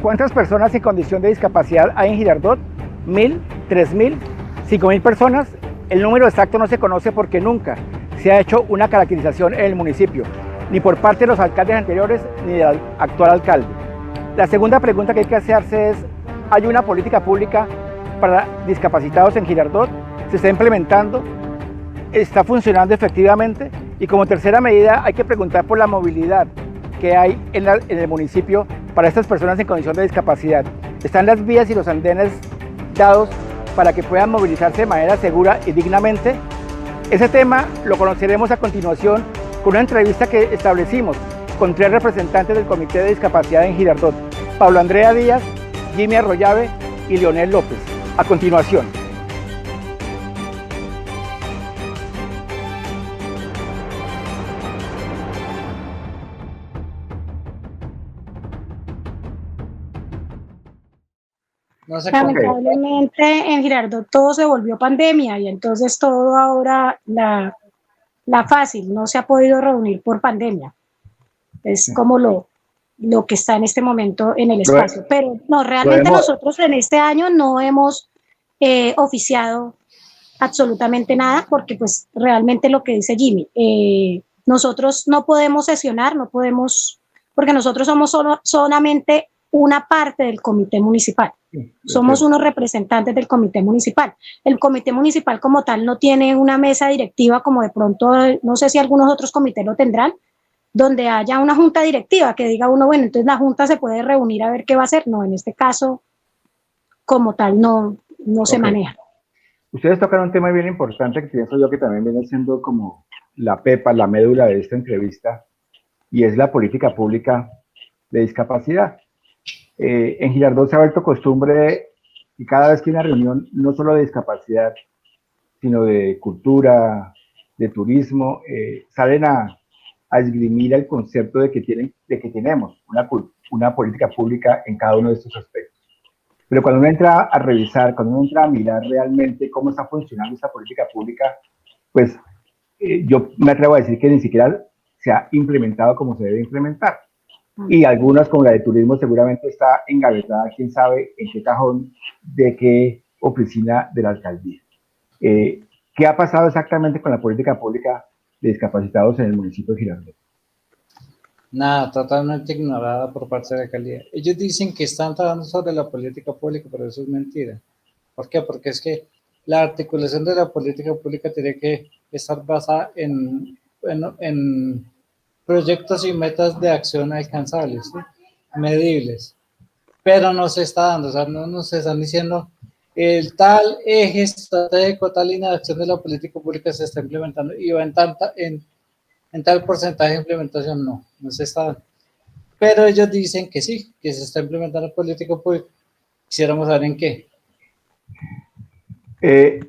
¿Cuántas personas en condición de discapacidad hay en Girardot? ¿1000? ¿3000? ¿5000 personas? El número exacto no se conoce porque nunca se ha hecho una caracterización en el municipio, ni por parte de los alcaldes anteriores ni del actual alcalde. La segunda pregunta que hay que hacerse es, ¿hay una política pública para discapacitados en Girardot? ¿Se está implementando? ¿Está funcionando efectivamente? Y como tercera medida hay que preguntar por la movilidad que hay en el municipio para estas personas en condición de discapacidad. ¿Están las vías y los andenes dados para que puedan movilizarse de manera segura y dignamente? Ese tema lo conoceremos a continuación con una entrevista que establecimos con 3 representantes del Comité de Discapacidad en Girardot: Pablo Andrea Díaz, Jimmy Arroyave y Leonel López. A continuación. No sé. Lamentablemente en Girardot todo se volvió pandemia y entonces todo ahora la fácil no se ha podido reunir por pandemia. Es como lo que está en este momento en el espacio. Pero no, realmente nosotros en este año no hemos oficiado absolutamente nada porque pues realmente lo que dice Jimmy, nosotros no podemos sesionar, no podemos, porque nosotros somos solamente una parte del comité municipal. Somos unos representantes del comité municipal. El comité municipal como tal no tiene una mesa directiva como de pronto, no sé si algunos otros comités lo tendrán, donde haya una junta directiva que diga uno, bueno, entonces la junta se puede reunir a ver qué va a hacer. No, en este caso, como tal, no se maneja. Ustedes tocan un tema bien importante que pienso yo que también viene siendo como la pepa, la médula de esta entrevista, y es la política pública de discapacidad. En Girardot se ha vuelto costumbre que cada vez que hay una reunión, no solo de discapacidad, sino de cultura, de turismo, salen a esgrimir el concepto de que tenemos una política pública en cada uno de estos aspectos. Pero cuando uno entra a revisar, cuando uno entra a mirar realmente cómo está funcionando esta política pública, pues yo me atrevo a decir que ni siquiera se ha implementado como se debe implementar. Y algunas, como la de turismo, seguramente está engavetada, quién sabe en qué cajón de qué oficina de la alcaldía. ¿Qué ha pasado exactamente con la política pública de discapacitados en el municipio de Girardot? Nada, totalmente ignorada por parte de la alcaldía. Ellos dicen que están trabajando sobre la política pública, pero eso es mentira. ¿Por qué? Porque es que la articulación de la política pública tiene que estar basada en proyectos y metas de acción alcanzables, ¿sí? Medibles, pero no se está dando, o sea, no nos están diciendo el tal eje estratégico, tal línea de acción de la política pública se está implementando y va en tal porcentaje de implementación, no se está dando. Pero ellos dicen que sí, que se está implementando política pública. Quisiéramos saber en qué.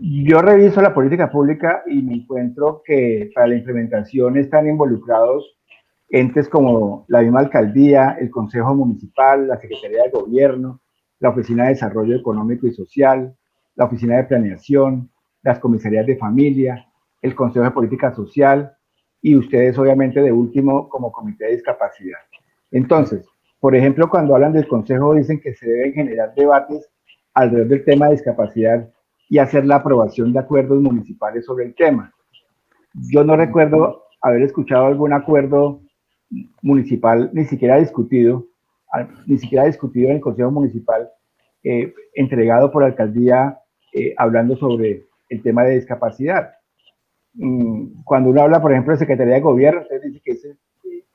Yo reviso la política pública y me encuentro que para la implementación están involucrados entes como la misma alcaldía, el Consejo Municipal, la Secretaría de Gobierno, la Oficina de Desarrollo Económico y Social, la Oficina de Planeación, las Comisarías de Familia, el Consejo de Política Social y ustedes obviamente de último como Comité de Discapacidad. Entonces, por ejemplo, cuando hablan del Consejo dicen que se deben generar debates alrededor del tema de discapacidad y hacer la aprobación de acuerdos municipales sobre el tema. Yo no recuerdo haber escuchado algún acuerdo municipal, ni siquiera discutido en el Consejo Municipal, entregado por la alcaldía, hablando sobre el tema de discapacidad. Cuando uno habla, por ejemplo, de Secretaría de Gobierno, usted dice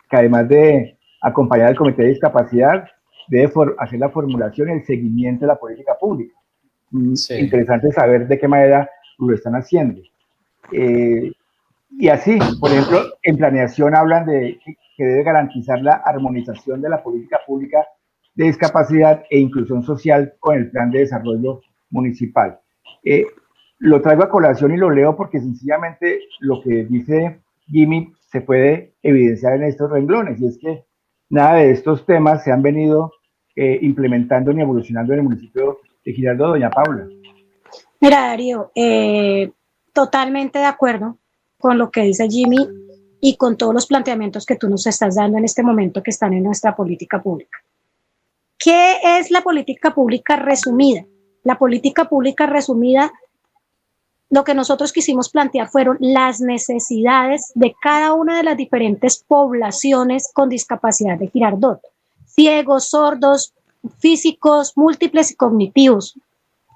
que además de acompañar al Comité de Discapacidad, debe hacer la formulación y el seguimiento de la política pública. Sí. Interesante saber de qué manera lo están haciendo. Y así, por ejemplo, en planeación hablan de que debe garantizar la armonización de la política pública de discapacidad e inclusión social con el plan de desarrollo municipal. Lo traigo a colación y lo leo porque sencillamente lo que dice Jimmy se puede evidenciar en estos renglones, y es que nada de estos temas se han venido implementando ni evolucionando en el municipio de Girardot, doña Paula. Mira, Darío, totalmente de acuerdo con lo que dice Jimmy y con todos los planteamientos que tú nos estás dando en este momento que están en nuestra política pública. ¿qué es la política pública resumida? La política pública resumida, lo que nosotros quisimos plantear fueron las necesidades de cada una de las diferentes poblaciones con discapacidad de Girardot. Ciegos, sordos, físicos, múltiples y cognitivos.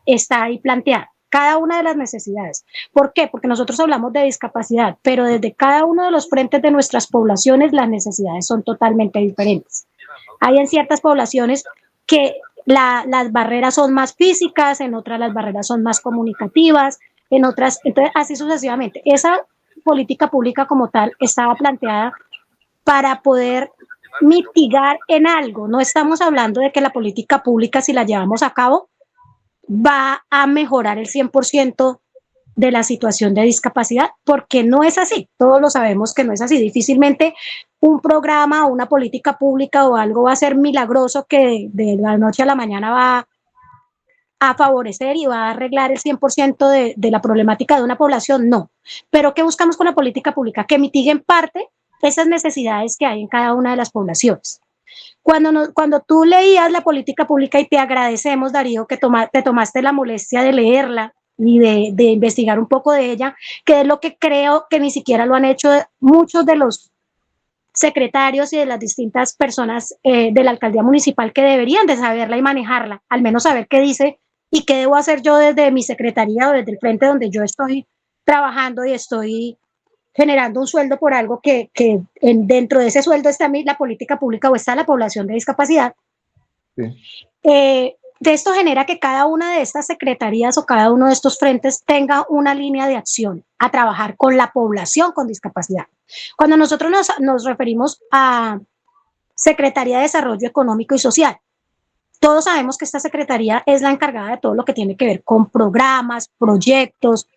Está ahí planteada cada una de las necesidades. ¿Por qué? Porque nosotros hablamos de discapacidad, pero desde cada uno de los frentes de nuestras poblaciones las necesidades son totalmente diferentes. Hay en ciertas poblaciones que las barreras son más físicas, en otras las barreras son más comunicativas, en otras, entonces así sucesivamente. Esa política pública como tal estaba planteada para poder mitigar en algo. No estamos hablando de que la política pública, si la llevamos a cabo, va a mejorar el 100% de la situación de discapacidad, porque no es así. Todos lo sabemos que no es así. Difícilmente un programa o una política pública o algo va a ser milagroso que de la noche a la mañana va a favorecer y va a arreglar el 100% de la problemática de una población. No. Pero ¿qué buscamos con la política pública? Que mitigue en parte esas necesidades que hay en cada una de las poblaciones. Cuando tú leías la política pública, y te agradecemos, Darío, que te tomaste la molestia de leerla y de investigar un poco de ella, que es lo que creo que ni siquiera lo han hecho muchos de los secretarios y de las distintas personas de la alcaldía municipal, que deberían de saberla y manejarla, al menos saber qué dice y qué debo hacer yo desde mi secretaría o desde el frente donde yo estoy trabajando y estoy generando un sueldo por algo que dentro de ese sueldo está la política pública o está la población de discapacidad. Sí. De esto genera que cada una de estas secretarías o cada uno de estos frentes tenga una línea de acción a trabajar con la población con discapacidad. Cuando nosotros nos referimos a Secretaría de Desarrollo Económico y Social, todos sabemos que esta secretaría es la encargada de todo lo que tiene que ver con programas, proyectos,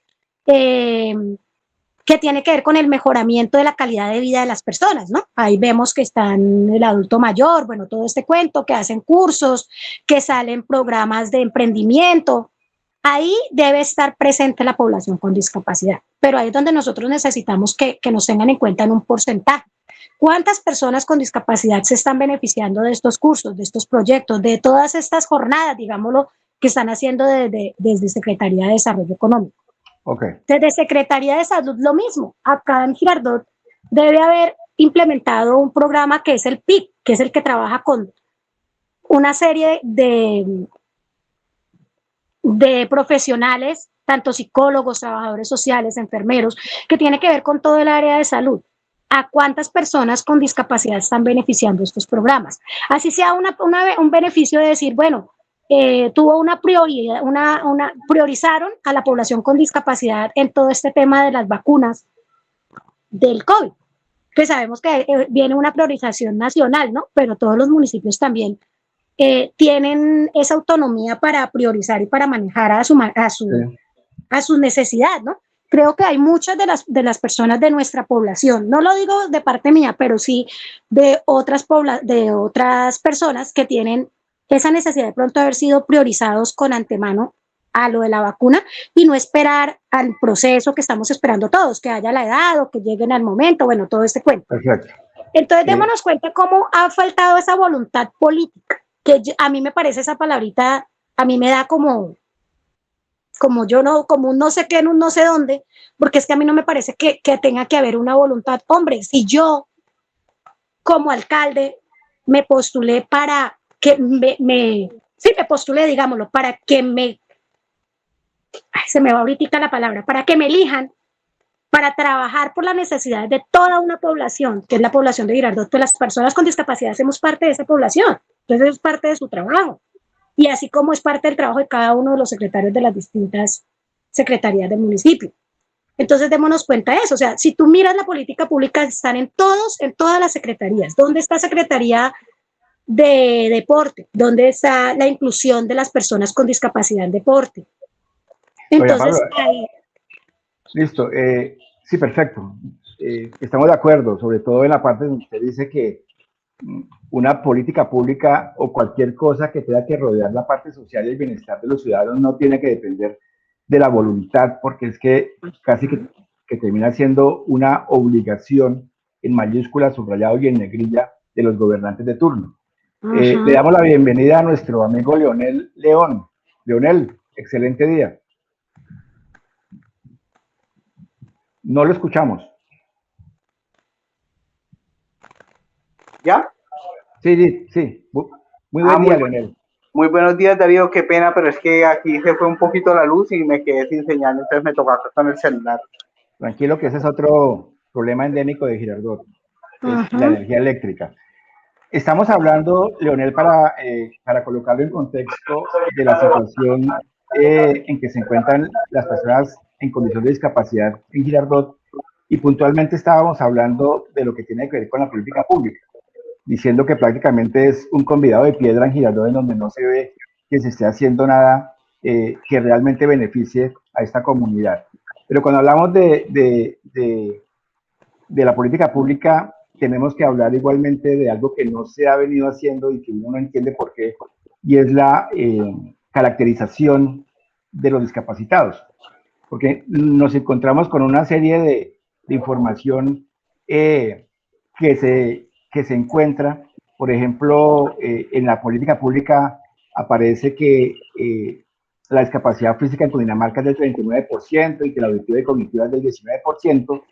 que tiene que ver con el mejoramiento de la calidad de vida de las personas, ¿no? Ahí vemos que están el adulto mayor, bueno, todo este cuento, que hacen cursos, que salen programas de emprendimiento. Ahí debe estar presente la población con discapacidad, pero ahí es donde nosotros necesitamos que nos tengan en cuenta en un porcentaje. ¿Cuántas personas con discapacidad se están beneficiando de estos cursos, de estos proyectos, de todas estas jornadas, digámoslo, que están haciendo desde Secretaría de Desarrollo Económico? Okay. Desde Secretaría de Salud lo mismo. Acá en Girardot debe haber implementado un programa que es el PIC, que es el que trabaja con una serie de profesionales, tanto psicólogos, trabajadores sociales, enfermeros, que tiene que ver con todo el área de salud. ¿A cuántas personas con discapacidad están beneficiando estos programas? Así sea un beneficio de decir, bueno, tuvo una prioridad, priorizaron a la población con discapacidad en todo este tema de las vacunas del COVID. Pues sabemos que viene una priorización nacional, ¿no? Pero todos los municipios también tienen esa autonomía para priorizar y para manejar a su necesidad, ¿no? Creo que hay muchas de las personas de nuestra población, no lo digo de parte mía, pero sí de otras personas que tienen esa necesidad de pronto haber sido priorizados con antemano a lo de la vacuna y no esperar al proceso que estamos esperando todos, que haya la edad o que lleguen al momento, bueno, todo este cuento. Perfecto. Entonces, démonos cuenta cómo ha faltado esa voluntad política, que a mí me parece esa palabrita, a mí me da como un no sé qué en un no sé dónde, porque es que a mí no me parece que tenga que haber una voluntad. Hombre, si yo como alcalde me postulé para que me postulé, digámoslo, para que se me va ahorita la palabra, para que me elijan, para trabajar por las necesidades de toda una población, que es la población de Girardot, pues las personas con discapacidad hacemos parte de esa población, entonces es parte de su trabajo, y así como es parte del trabajo de cada uno de los secretarios de las distintas secretarías del municipio. Entonces démonos cuenta de eso, o sea, si tú miras la política pública, están en todas las secretarías. ¿Dónde está Secretaría de Deporte? ¿Dónde está la inclusión de las personas con discapacidad en deporte? Entonces, ahí... Listo, sí, perfecto. Estamos de acuerdo, sobre todo en la parte donde usted dice que una política pública o cualquier cosa que tenga que rodear la parte social y el bienestar de los ciudadanos no tiene que depender de la voluntad, porque es que casi que termina siendo una obligación en mayúsculas, subrayado y en negrilla de los gobernantes de turno. Le damos la bienvenida a nuestro amigo Leonel León. Leonel, excelente día. No lo escuchamos. ¿Ya? Sí. Muy buen día, Leonel. Muy buenos días, Darío. Qué pena, pero es que aquí se fue un poquito la luz y me quedé sin señal, entonces me tocó acá con el celular. Tranquilo, que ese es otro problema endémico de Girardot, es la energía eléctrica. Estamos hablando, Leonel, para colocarlo en contexto de la situación en que se encuentran las personas en condición de discapacidad en Girardot, y puntualmente estábamos hablando de lo que tiene que ver con la política pública, diciendo que prácticamente es un convidado de piedra en Girardot, en donde no se ve que se esté haciendo nada que realmente beneficie a esta comunidad. Pero cuando hablamos de la política pública, tenemos que hablar igualmente de algo que no se ha venido haciendo y que uno no entiende por qué, y es la caracterización de los discapacitados. Porque nos encontramos con una serie de información que se encuentra, por ejemplo, en la política pública aparece que la discapacidad física en Cundinamarca es del 39% y que la auditiva y cognitiva es del 19%,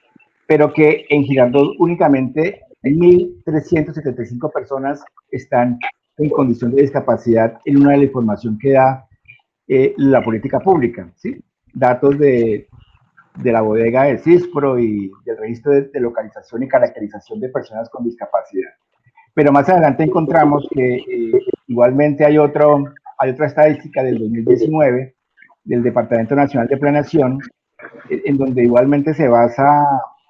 pero que en Girardot únicamente 1.375 personas están en condición de discapacidad en una de la información que da la política pública, ¿sí? Datos de la bodega del CISPRO y del registro de localización y caracterización de personas con discapacidad. Pero más adelante encontramos que igualmente hay otra estadística del 2019 del Departamento Nacional de Planeación, en donde igualmente se basa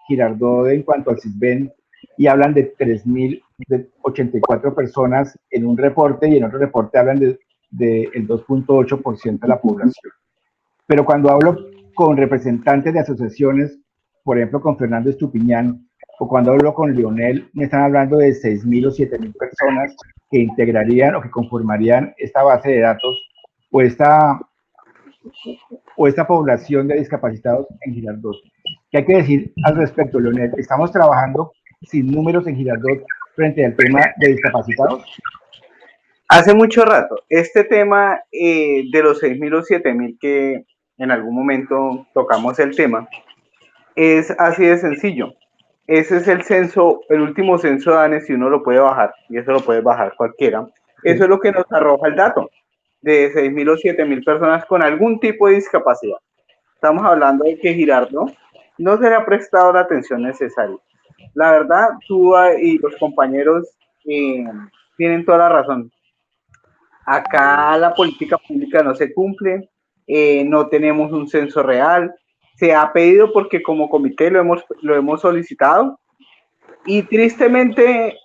Girardot en cuanto al CISBEN, y hablan de 3.084 personas en un reporte, y en otro reporte hablan del 2.8% de la población. Pero cuando hablo con representantes de asociaciones, por ejemplo con Fernando Estupiñán, o cuando hablo con Leonel, me están hablando de 6.000 o 7.000 personas que integrarían o que conformarían esta base de datos o esta población de discapacitados en Girardot. ¿Qué hay que decir al respecto, Leonel? ¿Estamos trabajando sin números en Girardot frente al tema de discapacitados? Hace mucho rato, este tema de los 6.000 o 7.000 que en algún momento tocamos el tema, es así de sencillo. Ese es el censo, el último censo de ANES, si uno lo puede bajar, y eso lo puede bajar cualquiera. Eso es lo que nos arroja el dato de 6.000 o 7.000 personas con algún tipo de discapacidad. Estamos hablando de que Girardot no se le ha prestado la atención necesaria. La verdad, tú y los compañeros tienen toda la razón. Acá la política pública no se cumple, no tenemos un censo real. Se ha pedido porque como comité lo hemos solicitado, y tristemente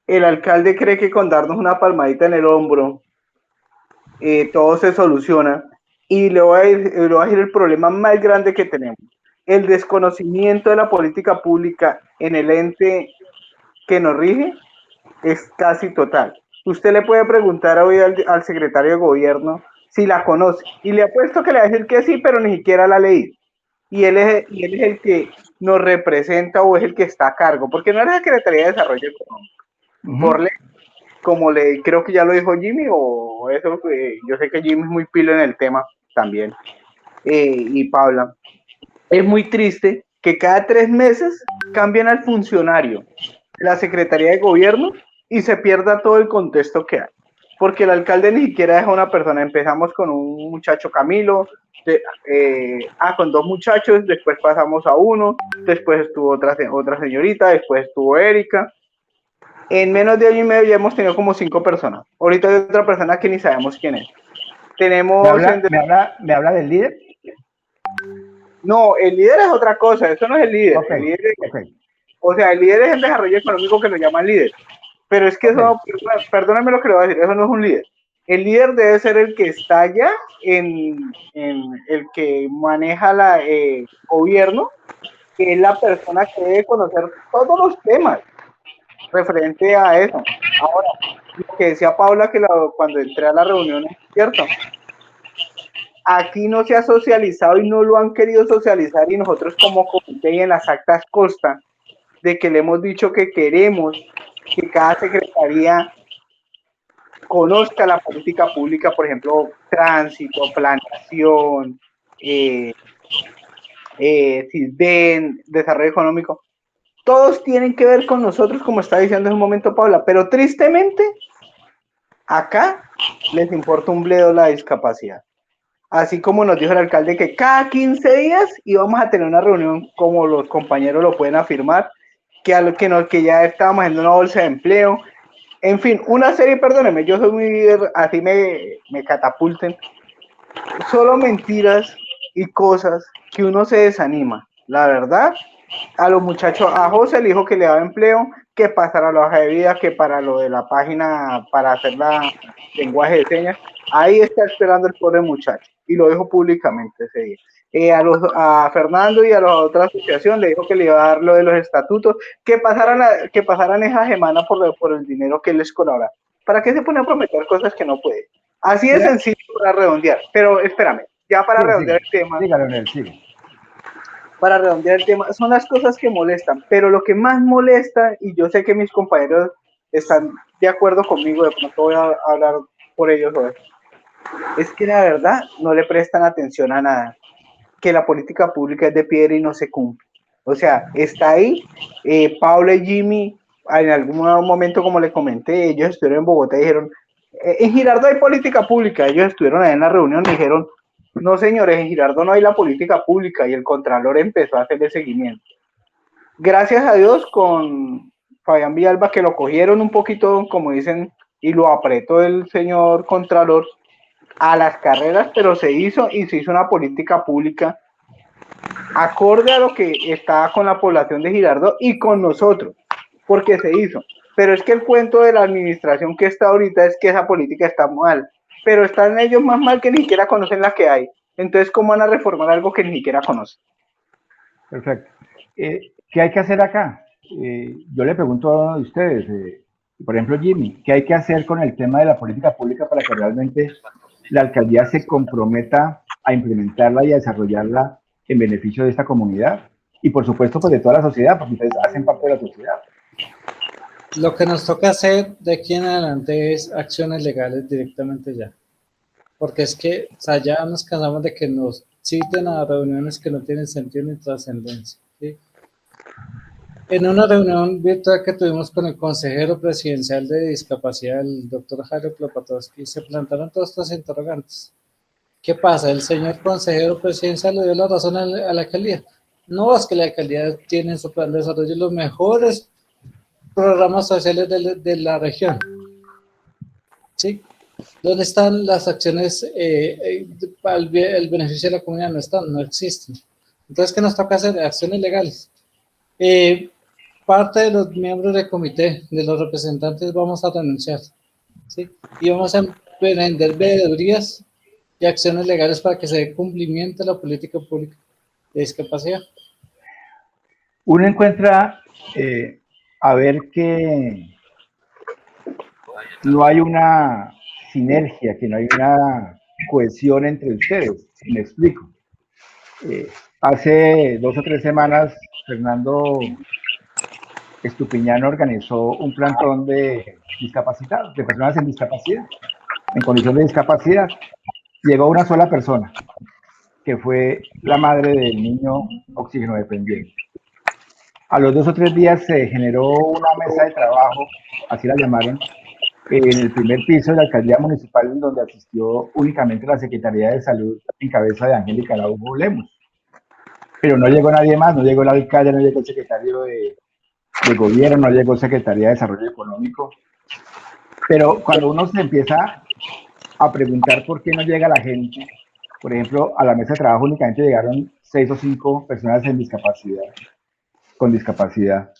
el alcalde cree que con darnos una palmadita en el hombro todo se soluciona, y le voy a decir el problema más grande que tenemos: el desconocimiento de la política pública en el ente que nos rige es casi total. Usted le puede preguntar hoy al secretario de gobierno si la conoce, y le apuesto que le va a decir que sí, pero ni siquiera la ha leído. Y él es el que nos representa, o es el que está a cargo, porque no es la Secretaría de Desarrollo Económico. Por ley, como creo que ya lo dijo Jimmy, o eso, yo sé que Jimmy es muy pilo en el tema también, y Paula. Es muy triste que cada 3 meses cambien al funcionario de la Secretaría de Gobierno y se pierda todo el contexto que hay. Porque el alcalde ni siquiera deja una persona. Empezamos con un muchacho, Camilo, con 2 muchachos, después pasamos a uno, después estuvo otra señorita, después estuvo Erika. En menos de año y medio ya hemos tenido como 5 personas. Ahorita hay otra persona que ni sabemos quién es. Tenemos... ¿Me habla del líder? No, el líder es otra cosa, eso no es el líder. Okay, el líder o sea, el líder es el desarrollo económico, que lo llaman líder. Pero es que eso, perdóname lo que le voy a decir, eso no es un líder. El líder debe ser el que está allá, en el que maneja el gobierno, que es la persona que debe conocer todos los temas referente a eso. Ahora, lo que decía Paula, que cuando entré a la reunión, es cierto. Aquí no se ha socializado y no lo han querido socializar, y nosotros como comité y en las actas consta de que le hemos dicho que queremos que cada secretaría conozca la política pública, por ejemplo, tránsito, planeación, SISBEN, desarrollo económico, todos tienen que ver con nosotros, como está diciendo en un momento Paula, pero tristemente acá les importa un bledo la discapacidad. Así como nos dijo el alcalde que cada 15 días íbamos a tener una reunión, como los compañeros lo pueden afirmar, que ya estábamos haciendo una bolsa de empleo, en fin, una serie, perdónenme, yo soy muy, así me catapulten, solo mentiras y cosas que uno se desanima, la verdad. A los muchachos, a José le dijo que le daba empleo, que pasara la hoja de vida, que para lo de la página, para hacer la lenguaje de señas, ahí está esperando el pobre muchacho, y lo dijo públicamente ese día. A Fernando y a la otra asociación le dijo que le iba a dar lo de los estatutos, que pasaran esa semana por el dinero que él les colabora. ¿Para qué se pone a prometer cosas que no puede? Así de sencillo para redondear, pero espérame, ya para redondear el tema. Siga, Leonel, sigue. Para redondear el tema, son las cosas que molestan, pero lo que más molesta, y yo sé que mis compañeros están de acuerdo conmigo, de pronto voy a hablar por ellos hoy, es que la verdad no le prestan atención a nada, que la política pública es de piedra y no se cumple. O sea, está ahí, Paula y Jimmy, en algún momento, como le comenté, ellos estuvieron en Bogotá y dijeron, en Girardot hay política pública, ellos estuvieron ahí en la reunión y dijeron, no señores, en Girardot no hay la política pública, y el Contralor empezó a hacerle seguimiento. Gracias a Dios con Fabián Villalba, que lo cogieron un poquito, como dicen, y lo apretó el señor Contralor a las carreras, pero se hizo una política pública acorde a lo que estaba con la población de Girardot y con nosotros, porque se hizo. Pero es que el cuento de la administración que está ahorita es que esa política está mal, pero están ellos más mal que ni siquiera conocen la que hay. Entonces, ¿cómo van a reformar algo que ni siquiera conocen? Perfecto. ¿Qué hay que hacer acá? Yo le pregunto a ustedes, por ejemplo, Jimmy, ¿qué hay que hacer con el tema de la política pública para que realmente la alcaldía se comprometa a implementarla y a desarrollarla en beneficio de esta comunidad? Y por supuesto, pues de toda la sociedad, porque ustedes hacen parte de la sociedad. Lo que nos toca hacer de aquí en adelante es acciones legales directamente ya. Porque es que, o sea, ya nos cansamos de que nos citen a reuniones que no tienen sentido ni trascendencia, ¿sí? En una reunión virtual que tuvimos con el consejero presidencial de discapacidad, el doctor Jairo Klopatowski, se plantearon todos estos interrogantes. ¿Qué pasa? El señor consejero presidencial le dio la razón a la alcaldía. No, es que la alcaldía tiene en su plan de desarrollo los mejores programas sociales de la región. ¿Sí? ¿Dónde están las acciones para el beneficio de la comunidad? No están, no existen. Entonces, ¿qué nos toca hacer? Acciones legales. Parte de los miembros del comité, de los representantes, vamos a renunciar, ¿sí? Y vamos a emprender veedurías y acciones legales para que se dé cumplimiento a la política pública de discapacidad. Uno encuentra a ver que no hay una sinergia, que no hay una cohesión entre ustedes. Me explico. Hace 2 o 3 semanas, Fernando Estupiñán organizó un plantón de discapacitados, de personas en discapacidad, en condición de discapacidad. Llegó una sola persona, que fue la madre del niño oxígeno dependiente. A los 2 o 3 días se generó una mesa de trabajo, así la llamaron, en el primer piso de la alcaldía municipal, en donde asistió únicamente la Secretaría de Salud en cabeza de Angélica Araujo Lemos. Pero no llegó nadie más, no llegó el alcalde, no llegó el secretario de gobierno, no llegó Secretaría de Desarrollo Económico. Pero cuando uno se empieza a preguntar por qué no llega la gente, por ejemplo, a la mesa de trabajo únicamente llegaron 6 o 5 personas con discapacidad.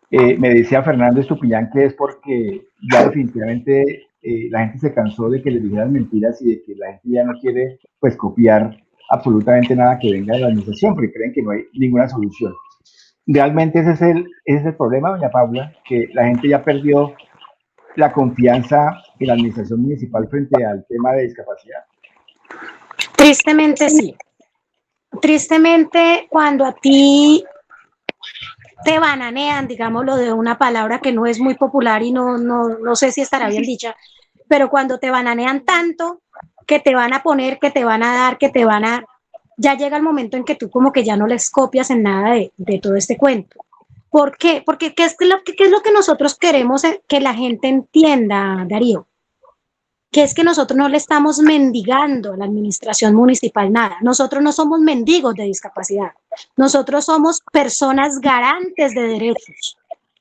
Me decía Fernando Estupiñán que es porque ya definitivamente la gente se cansó de que les dijeran mentiras y de que la gente ya no quiere pues copiar absolutamente nada que venga de la administración, porque creen que no hay ninguna solución. Realmente ese es el problema, doña Paula, que la gente ya perdió la confianza en la administración municipal frente al tema de discapacidad. Tristemente sí. Tristemente, cuando a ti te bananean, digámoslo de una palabra que no es muy popular y no sé si estará bien dicha, pero cuando te bananean tanto, que te van a poner, que te van a dar, ya llega el momento en que tú como que ya no les copias en nada de todo este cuento. ¿Por qué? Porque ¿qué es lo que nosotros queremos que la gente entienda, Darío? Que es que nosotros no le estamos mendigando a la administración municipal nada. Nosotros no somos mendigos de discapacidad. Nosotros somos personas garantes de derechos.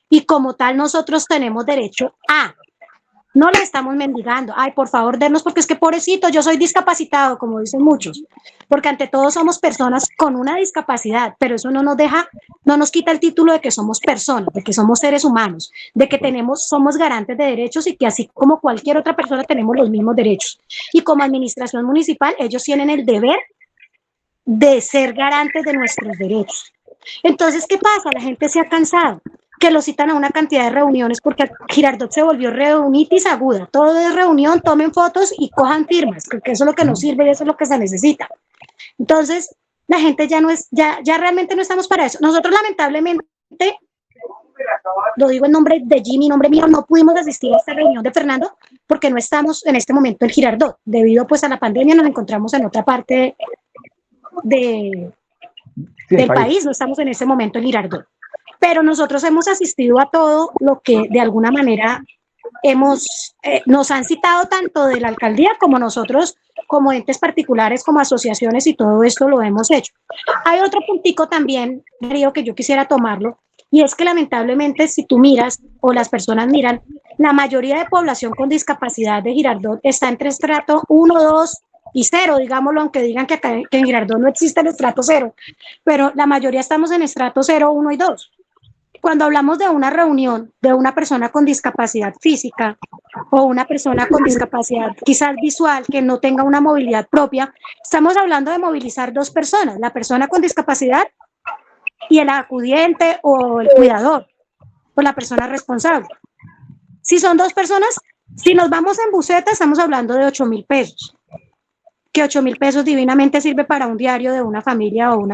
Y como tal, nosotros tenemos derecho a. No le estamos mendigando. Ay, por favor, denos, porque es que pobrecito, yo soy discapacitado, como dicen muchos. Porque ante todo somos personas con una discapacidad, pero eso no nos quita el título de que somos personas, de que somos seres humanos, de que somos garantes de derechos y que así como cualquier otra persona tenemos los mismos derechos. Y como administración municipal, ellos tienen el deber de ser garantes de nuestros derechos. Entonces, ¿qué pasa? La gente se ha cansado, que lo citan a una cantidad de reuniones porque Girardot se volvió reunitis aguda. Todo es reunión, tomen fotos y cojan firmas, porque eso es lo que nos sirve y eso es lo que se necesita. Entonces, la gente ya realmente no estamos para eso. Nosotros lamentablemente, lo digo en nombre de Jimmy, nombre mío, no pudimos asistir a esta reunión de Fernando porque no estamos en este momento en Girardot. Debido pues a la pandemia nos encontramos en otra parte del país, no estamos en este momento en Girardot. Pero nosotros hemos asistido a todo lo que de alguna manera nos han citado tanto de la alcaldía como nosotros, como entes particulares, como asociaciones y todo esto lo hemos hecho. Hay otro puntico también, Río, que yo quisiera tomarlo, y es que lamentablemente si tú miras o las personas miran, la mayoría de población con discapacidad de Girardot está entre estrato 1, 2 y 0, digámoslo, aunque digan que en Girardot no existe el estrato 0, pero la mayoría estamos en estrato 0, 1 y 2. Cuando hablamos de una reunión de una persona con discapacidad física o una persona con discapacidad quizás visual que no tenga una movilidad propia, estamos hablando de movilizar dos personas, la persona con discapacidad y el acudiente o el cuidador o la persona responsable. Si son dos personas, si nos vamos en buseta, estamos hablando de 8.000 pesos, que 8.000 pesos divinamente sirve para un diario de una familia o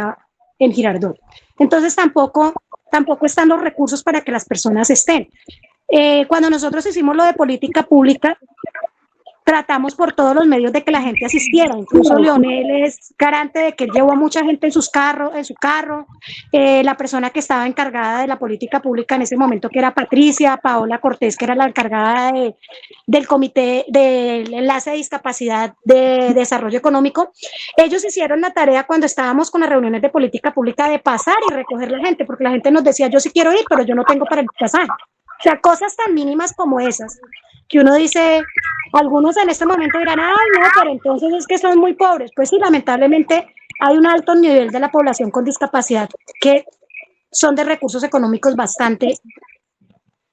en Girardot. Entonces tampoco están los recursos para que las personas estén. Cuando nosotros hicimos lo de política pública, tratamos por todos los medios de que la gente asistiera. Incluso Leonel es garante de que él llevó a mucha gente en su carro. La persona que estaba encargada de la política pública en ese momento, que era Paola Cortés, que era la encargada del comité del enlace de discapacidad de desarrollo económico, ellos hicieron la tarea cuando estábamos con las reuniones de política pública de pasar y recoger la gente, porque la gente nos decía, yo sí quiero ir, pero yo no tengo para pasar. O sea, cosas tan mínimas como esas, que uno dice, algunos en este momento dirán, ay, no, pero entonces es que son muy pobres. Pues sí, lamentablemente hay un alto nivel de la población con discapacidad que son de recursos económicos bastante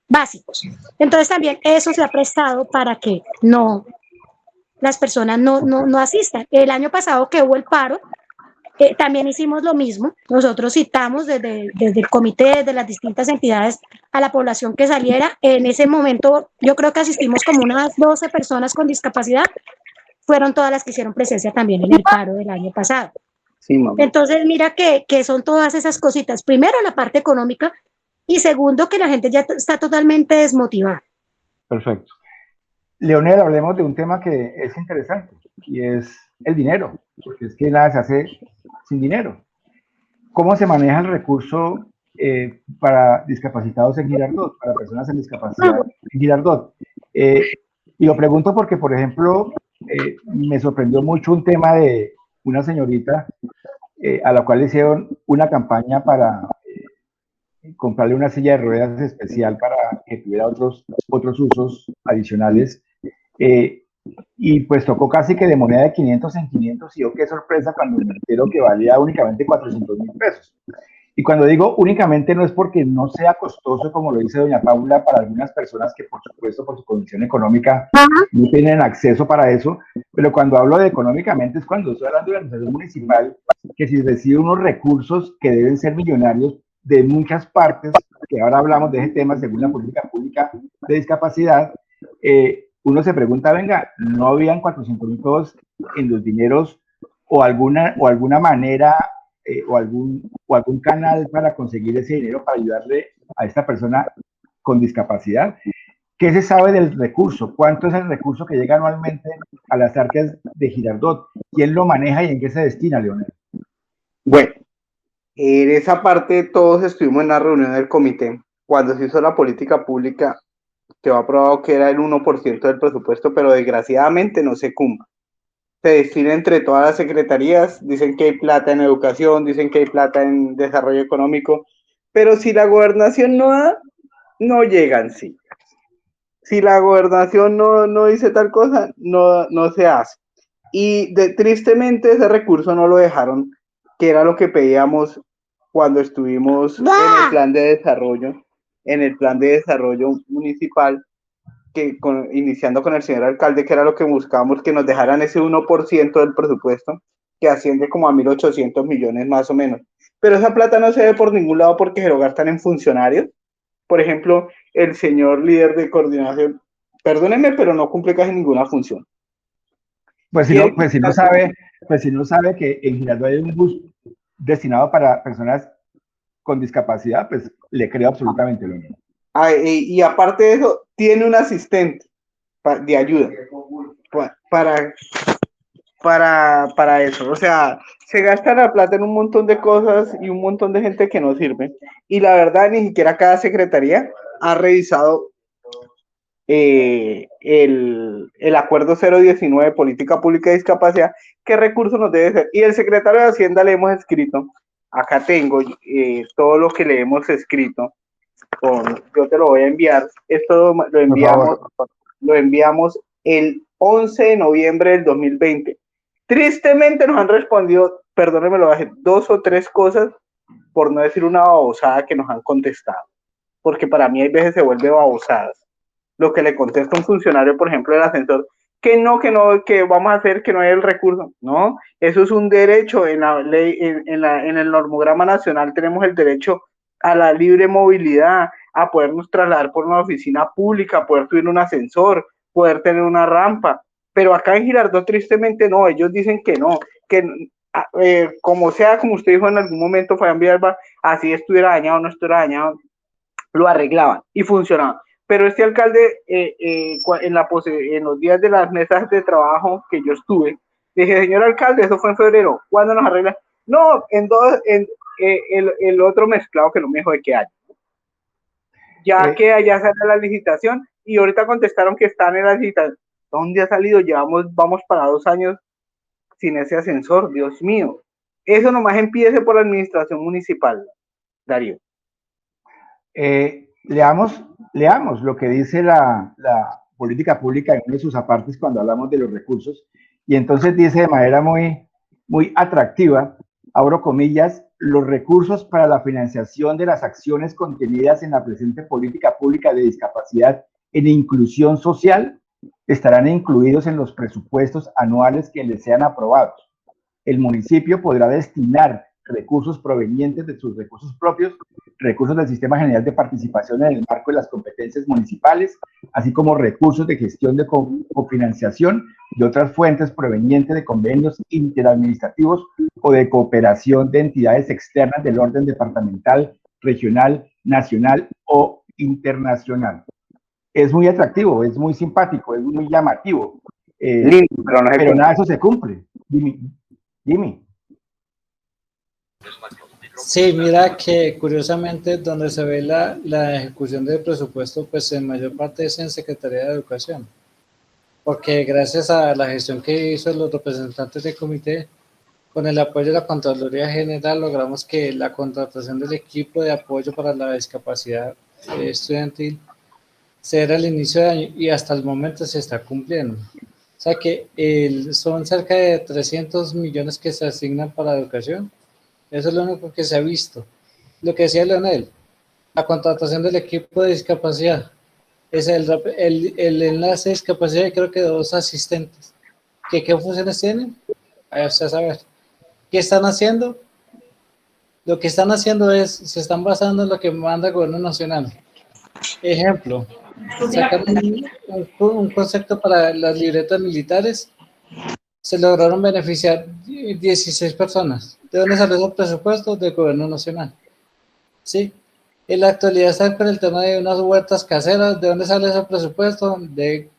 básicos. Entonces también eso se ha prestado para que las personas no asistan. El año pasado que hubo el paro, también hicimos lo mismo. Nosotros citamos desde el comité, de las distintas entidades, a la población que saliera. En ese momento, yo creo que asistimos como unas 12 personas con discapacidad. Fueron todas las que hicieron presencia también en el paro del año pasado. Sí, mamá. Entonces, mira que son todas esas cositas. Primero, la parte económica. Y segundo, que la gente ya está totalmente desmotivada. Perfecto. Leonel, hablemos de un tema que es interesante y es el dinero, porque es que nada se hace sin dinero. ¿Cómo se maneja el recurso para discapacitados en Girardot, para personas en discapacidad en Girardot? Y lo pregunto porque, por ejemplo, me sorprendió mucho un tema de una señorita a la cual le hicieron una campaña para comprarle una silla de ruedas especial para que tuviera otros usos adicionales. Y pues tocó casi que de moneda de 500 en 500 y yo qué sorpresa cuando me entero que valía únicamente 400.000 pesos. Y cuando digo únicamente no es porque no sea costoso, como lo dice doña Paula, para algunas personas que por supuesto por su condición económica no tienen acceso para eso, pero cuando hablo de económicamente es cuando estoy hablando de la administración municipal, que si recibe unos recursos que deben ser millonarios de muchas partes, que ahora hablamos de ese tema según la política pública de discapacidad, uno se pregunta, venga, ¿no habían 400.000 pesos en los dineros o alguna manera o algún canal para conseguir ese dinero para ayudarle a esta persona con discapacidad? ¿Qué se sabe del recurso? ¿Cuánto es el recurso que llega anualmente a las arcas de Girardot? ¿Quién lo maneja y en qué se destina, Leonel? Bueno, en esa parte todos estuvimos en la reunión del comité cuando se hizo la política pública, que va aprobado que era el 1% del presupuesto, pero desgraciadamente no se cumple. Se destina entre todas las secretarías, dicen que hay plata en educación, dicen que hay plata en desarrollo económico, pero si la gobernación no da, no llegan, sí. Si la gobernación no dice tal cosa, no se hace. Y tristemente ese recurso no lo dejaron, que era lo que pedíamos cuando estuvimos en el plan de desarrollo municipal, iniciando con el señor alcalde, que era lo que buscábamos, que nos dejaran ese 1% del presupuesto, que asciende como a 1.800 millones más o menos. Pero esa plata no se ve por ningún lado porque se lo gastan en funcionarios. Por ejemplo, el señor líder de coordinación, perdónenme, pero no cumple casi ninguna función. Pues si no sabe que en Girardot hay un bus destinado para personas con discapacidad, pues le creo absolutamente lo mismo. Y aparte de eso, tiene un asistente de ayuda para eso. O sea, se gasta la plata en un montón de cosas y un montón de gente que no sirve. Y la verdad, ni siquiera cada secretaría ha revisado el acuerdo 019 de política pública de discapacidad, qué recursos nos debe ser. Y el secretario de Hacienda le hemos escrito, acá tengo todo lo que le hemos escrito, yo te lo voy a enviar, esto lo enviamos el 11 de noviembre del 2020. Tristemente nos han respondido, perdónenme, lo bajé, 2 o 3 cosas, por no decir una babosada que nos han contestado, porque para mí hay veces se vuelve babosadas. Lo que le contesta un funcionario, por ejemplo, del ascensor, que vamos a hacer que no hay el recurso. No, eso es un derecho en la ley, en el normograma nacional tenemos el derecho a la libre movilidad, a podernos trasladar por una oficina pública, poder subir un ascensor, poder tener una rampa. Pero acá en Girardot, tristemente, no, ellos dicen que no, que como sea, como usted dijo en algún momento, Fabián Villalba, así estuviera dañado o no estuviera dañado, lo arreglaban y funcionaba. Pero este alcalde, en los días de las mesas de trabajo que yo estuve, dije, señor alcalde, eso fue en febrero, ¿cuándo nos arregla? No, el otro mezclado que no me dijo de qué año. Ya que allá sale la licitación y ahorita contestaron que están en la licitación. ¿Dónde ha salido? Vamos para 2 años sin ese ascensor, Dios mío. Eso nomás empiece por la administración municipal, Darío. Leamos lo que dice la política pública en uno de sus apartes cuando hablamos de los recursos, y entonces dice de manera muy, muy atractiva, abro comillas, los recursos para la financiación de las acciones contenidas en la presente política pública de discapacidad en inclusión social estarán incluidos en los presupuestos anuales que les sean aprobados. El municipio podrá destinar recursos provenientes de sus recursos propios, recursos del Sistema General de Participación en el marco de las competencias municipales, así como recursos de gestión de cofinanciación de otras fuentes provenientes de convenios interadministrativos o de cooperación de entidades externas del orden departamental, regional, nacional o internacional. Es muy atractivo, es muy simpático, es muy llamativo, pero nada de eso se cumple. Jimmy. Sí, mira que curiosamente donde se ve la ejecución del presupuesto, pues en mayor parte es en Secretaría de Educación, porque gracias a la gestión que hizo los representantes del comité, con el apoyo de la Contraloría General, logramos que la contratación del equipo de apoyo para la discapacidad estudiantil se era el inicio de año y hasta el momento se está cumpliendo. O sea que son cerca de 300 millones que se asignan para educación. Eso es lo único que se ha visto. Lo que decía Leonel, la contratación del equipo de discapacidad, es el enlace de discapacidad y creo que 2 asistentes. ¿Qué funciones tienen? A usted saber. ¿Qué están haciendo? Lo que están haciendo se están basando en lo que manda el gobierno nacional. Ejemplo, sacaron un concepto para las libretas militares, se lograron beneficiar 16 personas. ¿De dónde salió el presupuesto? Del gobierno nacional. ¿Sí? En la actualidad está con el tema de unas huertas caseras. ¿De dónde sale ese presupuesto? De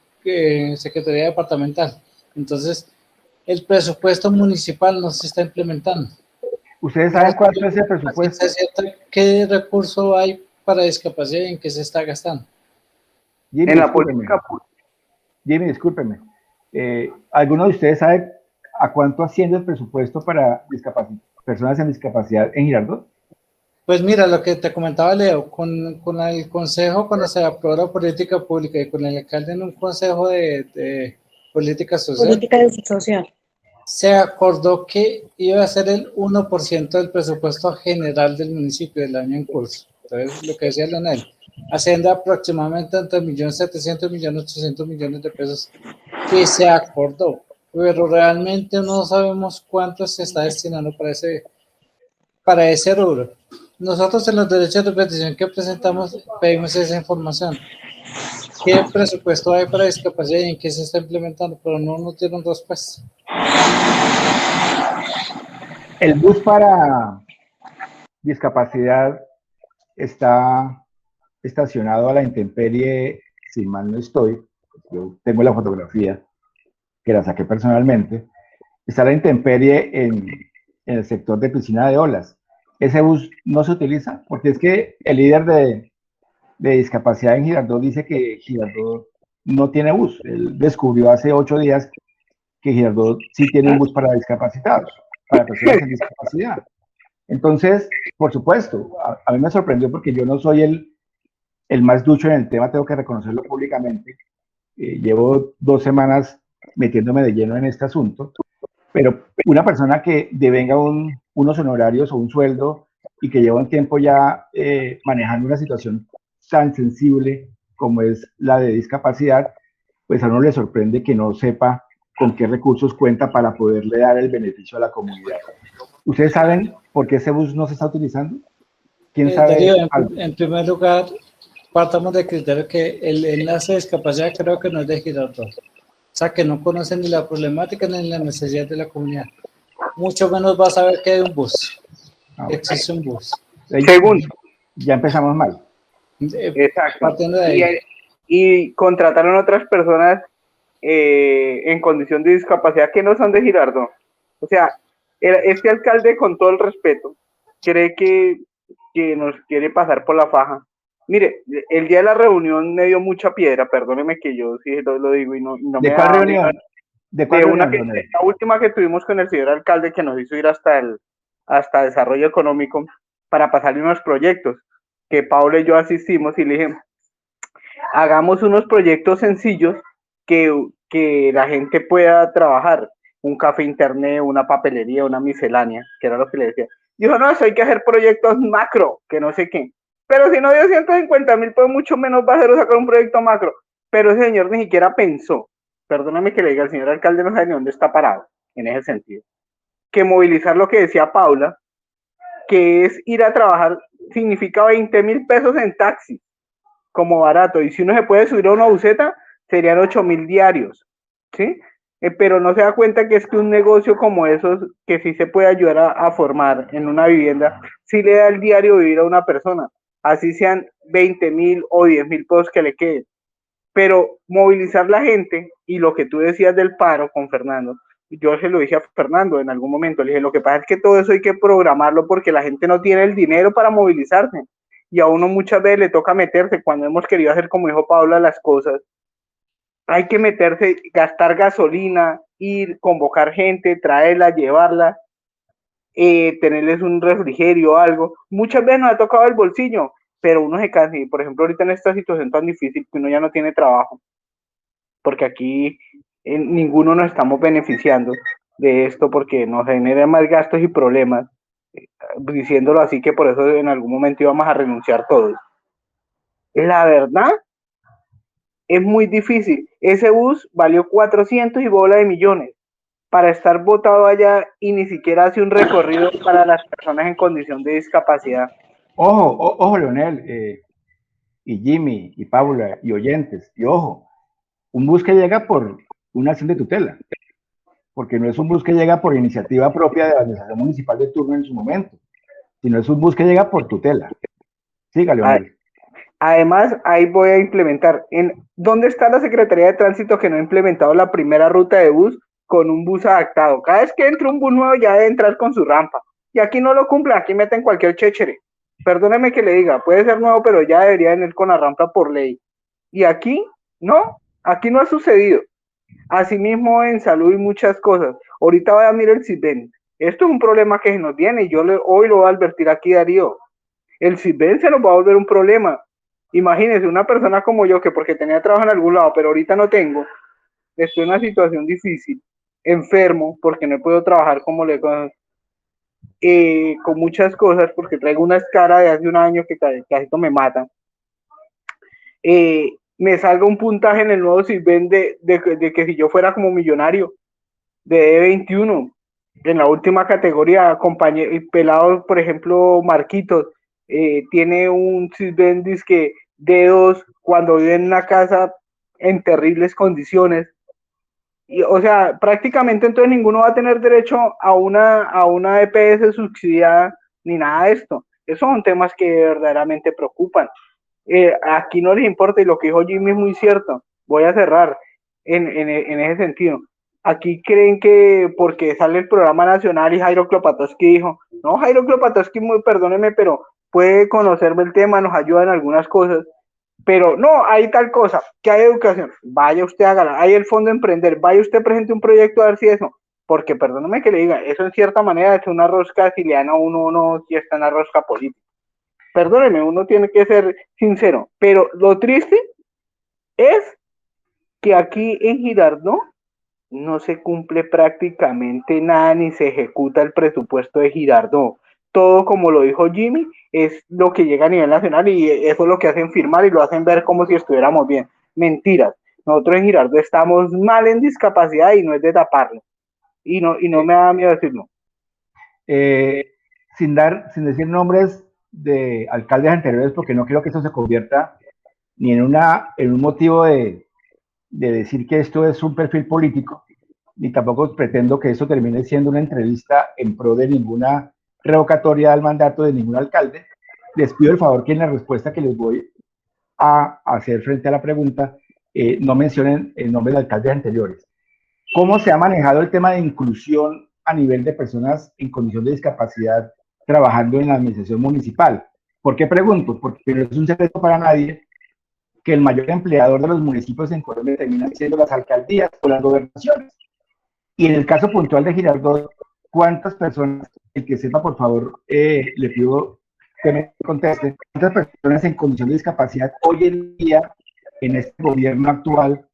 Secretaría Departamental. Entonces, el presupuesto municipal no se está implementando. ¿Ustedes No saben sé, cuánto es el a presupuesto? ciencia cierta, ¿qué recurso hay para discapacidad y en qué se está gastando? Jimmy, En la discúlpeme. política, Jimmy, discúlpeme. ¿Alguno de ustedes sabe a cuánto asciende el presupuesto para personas en discapacidad en Girardot? Pues mira, lo que te comentaba Leo, con el consejo, cuando se aprobó la política pública y con el alcalde en un consejo de política social, Política de social. se acordó que iba a ser el 1% del presupuesto general del municipio del año en curso. Entonces, lo que decía Leonel, asciende aproximadamente entre 1.700.000 y 1.800.000.000 de pesos que se acordó, pero realmente no sabemos cuánto se está destinando para ese rubro. Nosotros en los derechos de petición que presentamos pedimos esa información. ¿Qué presupuesto hay para discapacidad y en qué se está implementando? Pero no nos dieron respuesta. El bus para discapacidad está estacionado a la intemperie, si mal no estoy, yo tengo la fotografía que la saqué personalmente, está a la intemperie en el sector de Piscina de Olas. Ese bus no se utiliza porque es que el líder de discapacidad en Girardot dice que Girardot no tiene bus. Él descubrió hace 8 días que Girardot sí tiene un bus para discapacitados, para personas en discapacidad. Entonces, por supuesto, a mí me sorprendió porque yo no soy el más ducho en el tema, tengo que reconocerlo públicamente. Llevo 2 semanas metiéndome de lleno en este asunto, pero una persona que devenga unos honorarios o un sueldo y que lleva un tiempo ya manejando una situación tan sensible como es la de discapacidad, pues a uno le sorprende que no sepa con qué recursos cuenta para poderle dar el beneficio a la comunidad. ¿Ustedes saben por qué ese bus no se está utilizando? ¿Quién sabe Darío, algo? en primer lugar, partamos del criterio que el enlace de discapacidad creo que no es de Girardot. O sea, que no conocen ni la problemática ni la necesidad de la comunidad. Mucho menos va a saber que hay un bus. Existe un bus. segundo, Ya empezamos mal. exacto. Partiendo de ahí. Y contrataron otras personas en condición de discapacidad que no son de Girardot. O sea, este alcalde, con todo el respeto, cree que nos quiere pasar por la faja. Mire, el día de la reunión me dio mucha piedra, perdóneme que yo sí lo digo y no ¿De me cuál da... reunión? ¿De cuál reunión? La última que tuvimos con el señor alcalde, que nos hizo ir hasta desarrollo económico para pasarle unos proyectos, que Paula y yo asistimos y le dije, hagamos unos proyectos sencillos que la gente pueda trabajar, un café internet, una papelería, una miscelánea, que era lo que le decía. Dijo, no, eso hay que hacer proyectos macro, que no sé qué. Pero si no dio 150.000, pues mucho menos va a ser sacar un proyecto macro. Pero ese señor ni siquiera pensó, perdóname que le diga, el señor alcalde no sabe ni dónde está parado, en ese sentido, que movilizar lo que decía Paula, que es ir a trabajar, significa 20.000 pesos en taxi, como barato, y si uno se puede subir a una buseta, serían 8.000 diarios, ¿sí? Pero no se da cuenta que es que un negocio como esos, que sí se puede ayudar a formar en una vivienda, sí le da el diario vivir a una persona, así sean 20.000 o 10.000 pesos que le queden. Pero movilizar la gente, y lo que tú decías del paro con Fernando, yo se lo dije a Fernando en algún momento, le dije, lo que pasa es que todo eso hay que programarlo porque la gente no tiene el dinero para movilizarse, y a uno muchas veces le toca meterse cuando hemos querido hacer, como dijo Paula, las cosas. Hay que meterse, gastar gasolina, ir, convocar gente, traerla, llevarla, tenerles un refrigerio o algo. Muchas veces nos ha tocado el bolsillo, pero uno se cansa. Y por ejemplo, ahorita en esta situación tan difícil que uno ya no tiene trabajo, porque aquí ninguno nos estamos beneficiando de esto porque nos genera más gastos y problemas, diciéndolo así, que por eso en algún momento íbamos a renunciar todos. La verdad, es muy difícil. Ese bus valió 400 y bola de millones para estar botado allá y ni siquiera hace un recorrido para las personas en condición de discapacidad. Ojo, Leonel, y Jimmy, y Paula, y oyentes, y ojo, un bus que llega por una acción de tutela, porque no es un bus que llega por iniciativa propia de la administración municipal de turno en su momento, sino es un bus que llega por tutela. Siga, Leonel. Además, ahí voy a implementar. ¿Dónde está la Secretaría de Tránsito que no ha implementado la primera ruta de bus con un bus adaptado? Cada vez que entra un bus nuevo ya debe entrar con su rampa. Y aquí no lo cumplen, aquí meten cualquier chéchere. Perdóneme que le diga, puede ser nuevo, pero ya debería venir con la rampa por ley. Y aquí no ha sucedido. Asimismo, en salud y muchas cosas. Ahorita voy a mirar el CISBEN. Esto es un problema que se nos viene y hoy lo voy a advertir aquí, Darío. El CISBEN se nos va a volver un problema. Imagínense, una persona como yo, que porque tenía trabajo en algún lado, pero ahorita no tengo, estoy en una situación difícil, enfermo, porque no he podido trabajar como con muchas cosas, porque traigo una escara de hace un año que casi me mata. Me salga un puntaje en el nuevo CISBEN de que si yo fuera como millonario, de E21, en la última categoría, pelados, por ejemplo, Marquitos, tiene un CISBEN que D2 cuando vive en una casa en terribles condiciones. Y, o sea, prácticamente entonces ninguno va a tener derecho a una EPS subsidiada ni nada de esto. Esos son temas que verdaderamente preocupan. Aquí no les importa, y lo que dijo Jimmy es muy cierto. Voy a cerrar en ese sentido. Aquí creen que porque sale el programa nacional y Jairo Klopatowski dijo, no, Jairo Klopatowski, perdóneme, pero puede conocerme el tema, nos ayuda en algunas cosas, pero no, hay tal cosa, que hay educación, vaya usted a ganar, hay el fondo emprender, vaya usted presente un proyecto a ver si eso, porque perdóneme que le diga, eso en cierta manera es una rosca siciliana, uno no si está en la rosca política. Perdóneme, uno tiene que ser sincero, pero lo triste es que aquí en Girardot no se cumple prácticamente nada ni se ejecuta el presupuesto de Girardot. Todo, como lo dijo Jimmy, es lo que llega a nivel nacional y eso es lo que hacen firmar y lo hacen ver como si estuviéramos bien. Mentiras. Nosotros en Girardot estamos mal en discapacidad y no es de taparlo. Y no me da miedo decirlo. Sin decir nombres de alcaldes anteriores, porque no quiero que eso se convierta ni en un motivo de decir que esto es un perfil político, ni tampoco pretendo que eso termine siendo una entrevista en pro de ninguna revocatoria del mandato de ningún alcalde. Les pido el favor que en la respuesta que les voy a hacer frente a la pregunta no mencionen el nombre de alcaldes anteriores. ¿Cómo se ha manejado el tema de inclusión a nivel de personas en condición de discapacidad trabajando en la administración municipal? ¿Por qué pregunto? Porque no es un secreto para nadie que el mayor empleador de los municipios en Colombia termina siendo las alcaldías o las gobernaciones. Y en el caso puntual de Girardot, ¿cuántas personas, el que sepa por favor, le pido que me conteste, cuántas personas en condición de discapacidad hoy en día en este gobierno actual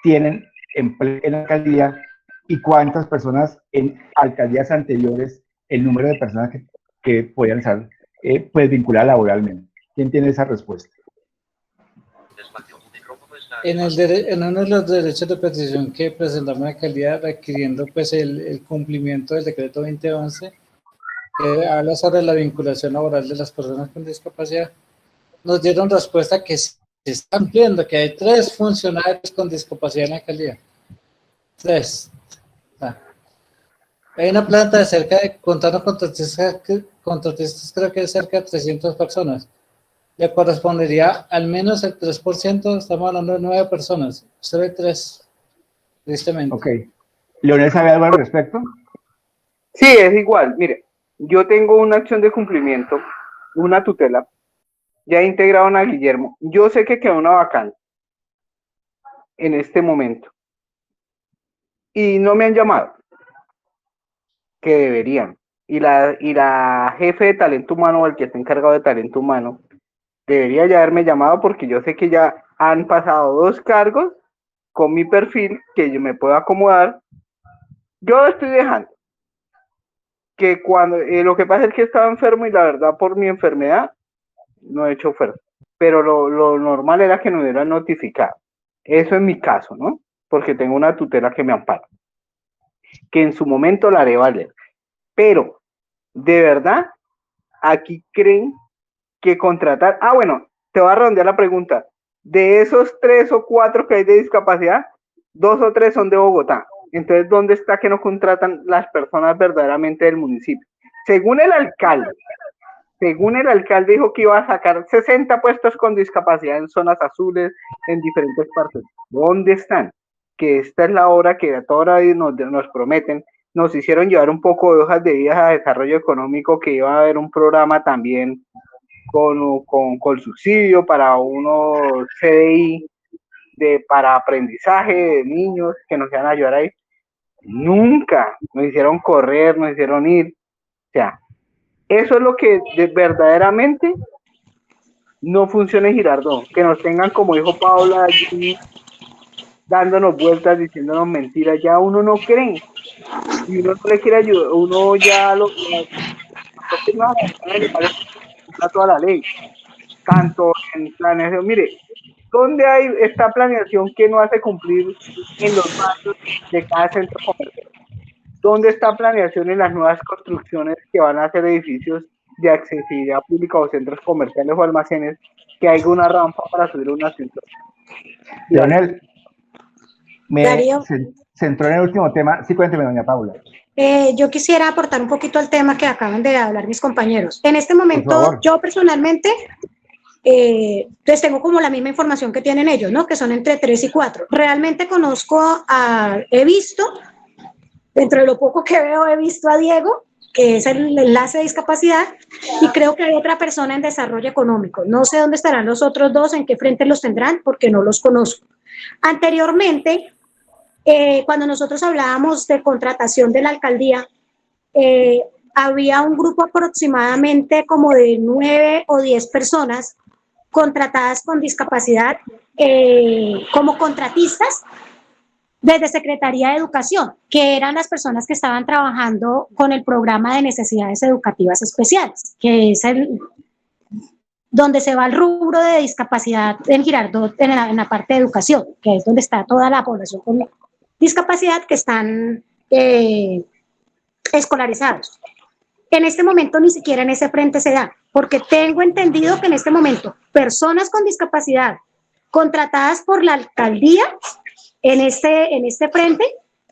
tienen empleo en la alcaldía y cuántas personas en alcaldías anteriores, el número de personas que podían estar pues vinculadas laboralmente? ¿Quién tiene esa respuesta? En uno de los derechos de petición que presentamos en la alcaldía requiriendo pues el cumplimiento del decreto 2011, que habla sobre la vinculación laboral de las personas con discapacidad, nos dieron respuesta que se están cumpliendo, que hay 3 funcionarios con discapacidad en la alcaldía. 3. Hay una planta de cerca de, contando contratistas, creo que es cerca de 300 personas. Le correspondería al menos el 3%, estamos hablando de 9 personas. Usted ve 3, tristemente. Ok. ¿Leonel sabe algo al respecto? Sí, es igual. Mire, yo tengo una acción de cumplimiento, una tutela, ya integraron a Guillermo. Yo sé que quedó una vacante en este momento y no me han llamado, que deberían. Y la jefe de talento humano, el que está encargado de talento humano, debería ya haberme llamado porque yo sé que ya han pasado 2 cargos con mi perfil que yo me puedo acomodar. Yo estoy dejando que cuando lo que pasa es que estaba enfermo y la verdad por mi enfermedad no he hecho oferta, pero lo normal era que me hubieran notificado. Eso es mi caso, ¿no? Porque tengo una tutela que me ampara, que en su momento la haré valer. Pero, de verdad, aquí creen que contratar... bueno, te voy a redondear la pregunta. De esos 3 o 4 que hay de discapacidad, 2 o 3 son de Bogotá. Entonces, ¿dónde está que no contratan las personas verdaderamente del municipio? Según el alcalde, según el alcalde dijo que iba a sacar 60 puestos con discapacidad en zonas azules, en diferentes partes. ¿Dónde están? Que esta es la obra que a toda hora nos prometen. Nos hicieron llevar un poco de hojas de vida a desarrollo económico, que iba a haber un programa también con subsidio para unos CDI para aprendizaje de niños que nos iban a ayudar ahí. Nunca nos hicieron correr, nos hicieron ir. O sea, eso es lo que verdaderamente no funciona en Girardot, que nos tengan, como dijo Paula, allí dándonos vueltas, diciéndonos mentiras. Ya uno no cree, y uno no le quiere ayudar, uno ya le parece toda la ley, tanto en planeación. Mire, ¿dónde hay esta planeación que no hace cumplir en los barrios de cada centro comercial? ¿Dónde está planeación en las nuevas construcciones que van a hacer edificios de accesibilidad pública o centros comerciales o almacenes, que hay una rampa para subir un ascensor? Leonel, Darío, centró en el último tema. Sí, cuénteme, doña Paula. yo quisiera aportar un poquito al tema que acaban de hablar mis compañeros. En este momento, yo personalmente, pues tengo como la misma información que tienen ellos, ¿no? Que son entre 3 y 4. Realmente he visto, dentro de lo poco que veo, he visto a Diego, que es el enlace de discapacidad, y creo que hay otra persona en desarrollo económico. No sé dónde estarán los otros dos, en qué frente los tendrán, porque no los conozco. Anteriormente, cuando nosotros hablábamos de contratación de la alcaldía, había un grupo aproximadamente como de 9 o 10 personas contratadas con discapacidad como contratistas desde Secretaría de Educación, que eran las personas que estaban trabajando con el programa de necesidades educativas especiales, que es donde se va el rubro de discapacidad en Girardot, en la parte de educación, que es donde está toda la población con discapacidad que están escolarizados. En este momento ni siquiera en ese frente se da, porque tengo entendido que en este momento personas con discapacidad contratadas por la alcaldía en este frente,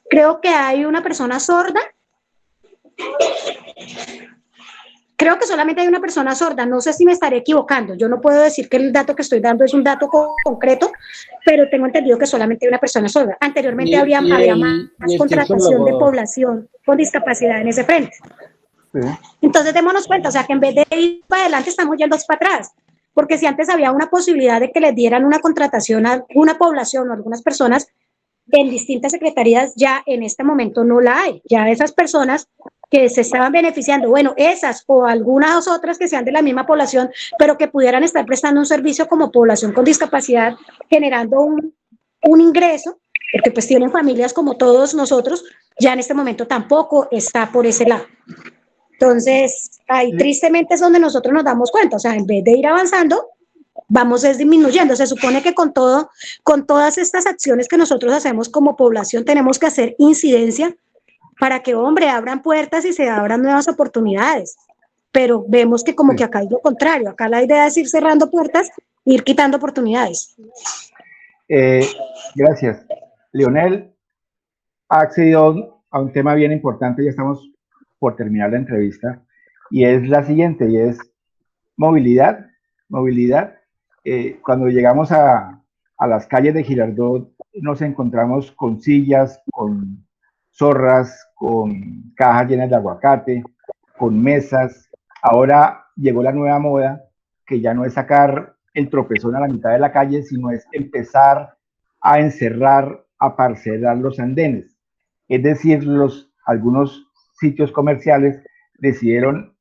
creo que hay una persona sorda. Creo que solamente hay una persona sorda, no sé si me estaré equivocando, yo no puedo decir que el dato que estoy dando es un dato concreto, pero tengo entendido que solamente hay una persona sorda. Anteriormente había más contratación de población con discapacidad en ese frente. Sí. Entonces démonos cuenta, o sea que en vez de ir para adelante estamos yendo para atrás, porque si antes había una posibilidad de que les dieran una contratación a una población o a algunas personas en distintas secretarías, ya en este momento no la hay, ya esas personas que se estaban beneficiando, bueno, esas o algunas otras que sean de la misma población, pero que pudieran estar prestando un servicio como población con discapacidad, generando un ingreso, porque pues tienen familias como todos nosotros, ya en este momento tampoco está por ese lado. Entonces, ahí tristemente es donde nosotros nos damos cuenta, o sea, en vez de ir avanzando, vamos disminuyendo. Se supone que con todas estas acciones que nosotros hacemos como población, tenemos que hacer incidencia para que, hombre, abran puertas y se abran nuevas oportunidades. Pero vemos que como que acá es lo contrario, acá la idea es ir cerrando puertas e ir quitando oportunidades. Gracias. Leonel ha accedido a un tema bien importante, ya estamos por terminar la entrevista, y es la siguiente, y es movilidad. Cuando llegamos a las calles de Girardot, nos encontramos con sillas, con zorras, con cajas llenas de aguacate, con mesas. Ahora llegó la nueva moda, que ya no es sacar el tropezón a la mitad de la calle, sino es empezar a encerrar, a parcelar los andenes. Es decir, algunos sitios comerciales decidieron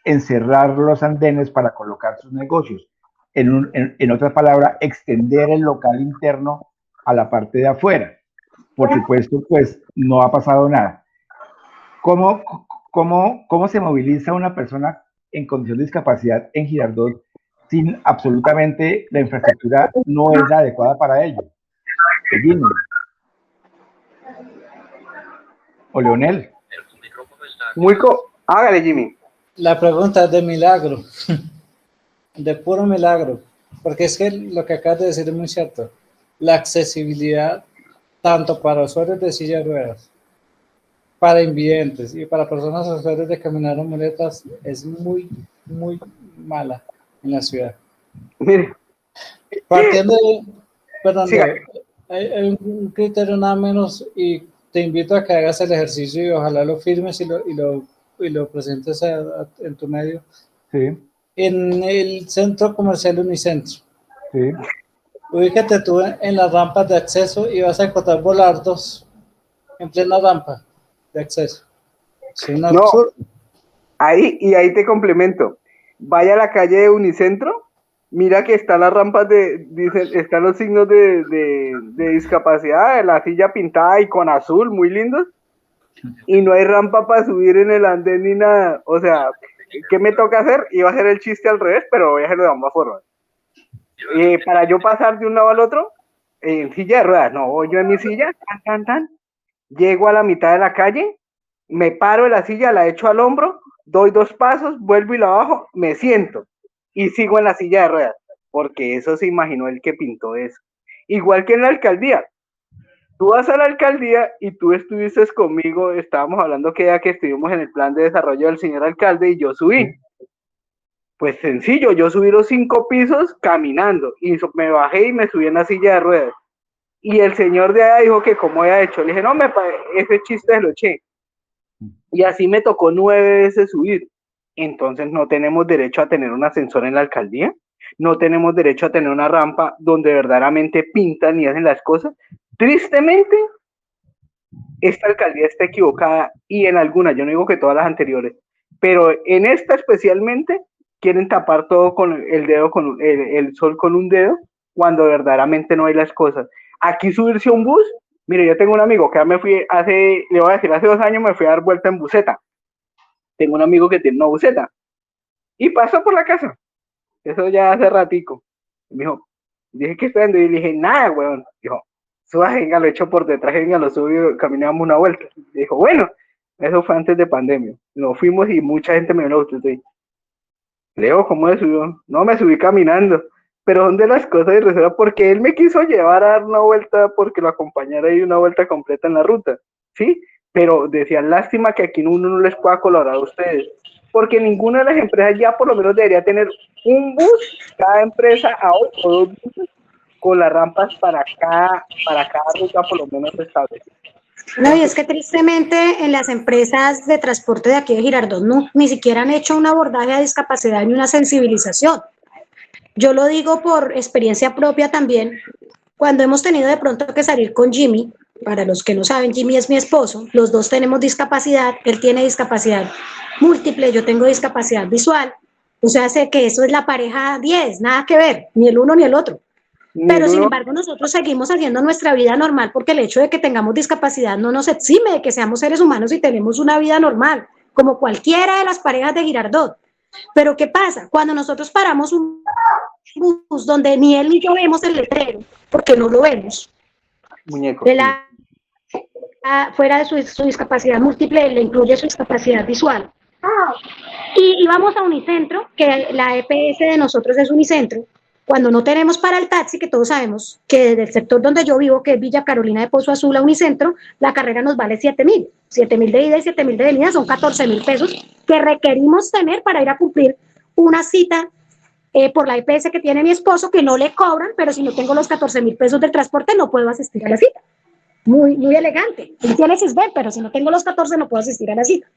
encerrar los andenes para colocar sus negocios. En otras palabras, extender el local interno a la parte de afuera. Por supuesto, pues no ha pasado nada. ¿Cómo se moviliza una persona en condición de discapacidad en Girardot sin absolutamente la infraestructura no es la adecuada para ello? Seguimos. O Leonel. Hágale, Jimmy. La pregunta es de milagro, de puro milagro, porque es que lo que acabas de decir es muy cierto. La accesibilidad, tanto para usuarios de silla de ruedas para invidentes y para personas usuarias de caminar o muletas es muy, muy mala en la ciudad. Mire, Partiendo de, perdón, siga. hay un criterio nada menos y te invito a que hagas el ejercicio y ojalá lo firmes y lo presentes en tu medio. Sí, En el centro comercial Unicentro. sí. Ubícate tú en las rampas de acceso y vas a encontrar volardos en plena rampa de acceso. Es un absurdo. Ahí te complemento. Vaya a la calle de Unicentro, mira que están las rampas están los signos de discapacidad, la silla pintada y con azul, muy lindos, y no hay rampa para subir en el andén ni nada. O sea, ¿qué me toca hacer? Iba a hacer el chiste al revés, pero voy a hacerlo de ambas formas. Para yo pasar de un lado al otro, en silla de ruedas, no, voy yo en mi silla, llego a la mitad de la calle, me paro de la silla, la echo al hombro, doy 2 pasos, vuelvo y la bajo, me siento y sigo en la silla de ruedas, porque eso se imaginó el que pintó eso. Igual que en la alcaldía. Tú vas a la alcaldía y tú estuviste conmigo, estábamos hablando que ya que estuvimos en el plan de desarrollo del señor alcalde y yo subí. Pues sencillo, yo subí los 5 pisos caminando y me bajé y me subí en la silla de ruedas. Y el señor de allá dijo que cómo había hecho. Le dije, no, ese chiste lo eché. Y así me tocó 9 veces subir. Entonces no tenemos derecho a tener un ascensor en la alcaldía. No tenemos derecho a tener una rampa donde verdaderamente pintan y hacen las cosas. Tristemente, esta alcaldía está equivocada y en algunas, yo no digo que todas las anteriores, pero en esta especialmente quieren tapar todo con el dedo, con el sol con un dedo, cuando verdaderamente no hay las cosas. Aquí subirse a un bus, mire, yo tengo un amigo que ya me fui le voy a decir, hace 2 años me fui a dar vuelta en buseta. Tengo un amigo que tiene una buseta y pasó por la casa. Eso ya hace ratico. Me dijo, dije que estoy y le dije, nada, weón. Dijo, suba, venga, lo echo por detrás, venga, lo subí, caminamos una vuelta. Dijo, bueno, eso fue antes de pandemia. Nos fuimos y mucha gente me vio, Leo, ¿cómo se subió? No, me subí caminando. Pero son de las cosas y reserva porque él me quiso llevar a dar una vuelta porque lo acompañara ahí una vuelta completa en la ruta, ¿sí? Pero decía, lástima que aquí uno no les pueda colaborar a ustedes, porque ninguna de las empresas ya por lo menos debería tener un bus, cada empresa o 2 buses con las rampas para cada ruta por lo menos establecida. No, y es que tristemente en las empresas de transporte de aquí de Girardot ni siquiera han hecho un abordaje a discapacidad ni una sensibilización. Yo lo digo por experiencia propia también, cuando hemos tenido de pronto que salir con Jimmy, para los que no saben, Jimmy es mi esposo, los dos tenemos discapacidad, él tiene discapacidad múltiple, yo tengo discapacidad visual, o sea, sé que eso es la pareja 10, nada que ver, ni el uno ni el otro. Pero sin embargo nosotros seguimos haciendo nuestra vida normal porque el hecho de que tengamos discapacidad no nos exime de que seamos seres humanos y tenemos una vida normal, como cualquiera de las parejas de Girardot. Pero ¿qué pasa? Cuando nosotros paramos un bus donde ni él ni yo vemos el letrero, porque no lo vemos, muñeco, fuera de su discapacidad múltiple, le incluye su discapacidad visual. Y vamos a Unicentro, que la EPS de nosotros es Unicentro, cuando no tenemos para el taxi, que todos sabemos que desde el sector donde yo vivo, que es Villa Carolina de Pozo Azul a Unicentro, la carrera nos vale 7.000. 7.000 de ida y 7.000 de venida, son 14.000 pesos que requerimos tener para ir a cumplir una cita por la EPS que tiene mi esposo, que no le cobran, pero si no tengo los 14.000 pesos del transporte, no puedo asistir a la cita. Muy, muy elegante. Él tiene CISBEN, pero si no tengo los 14, no puedo asistir a la cita.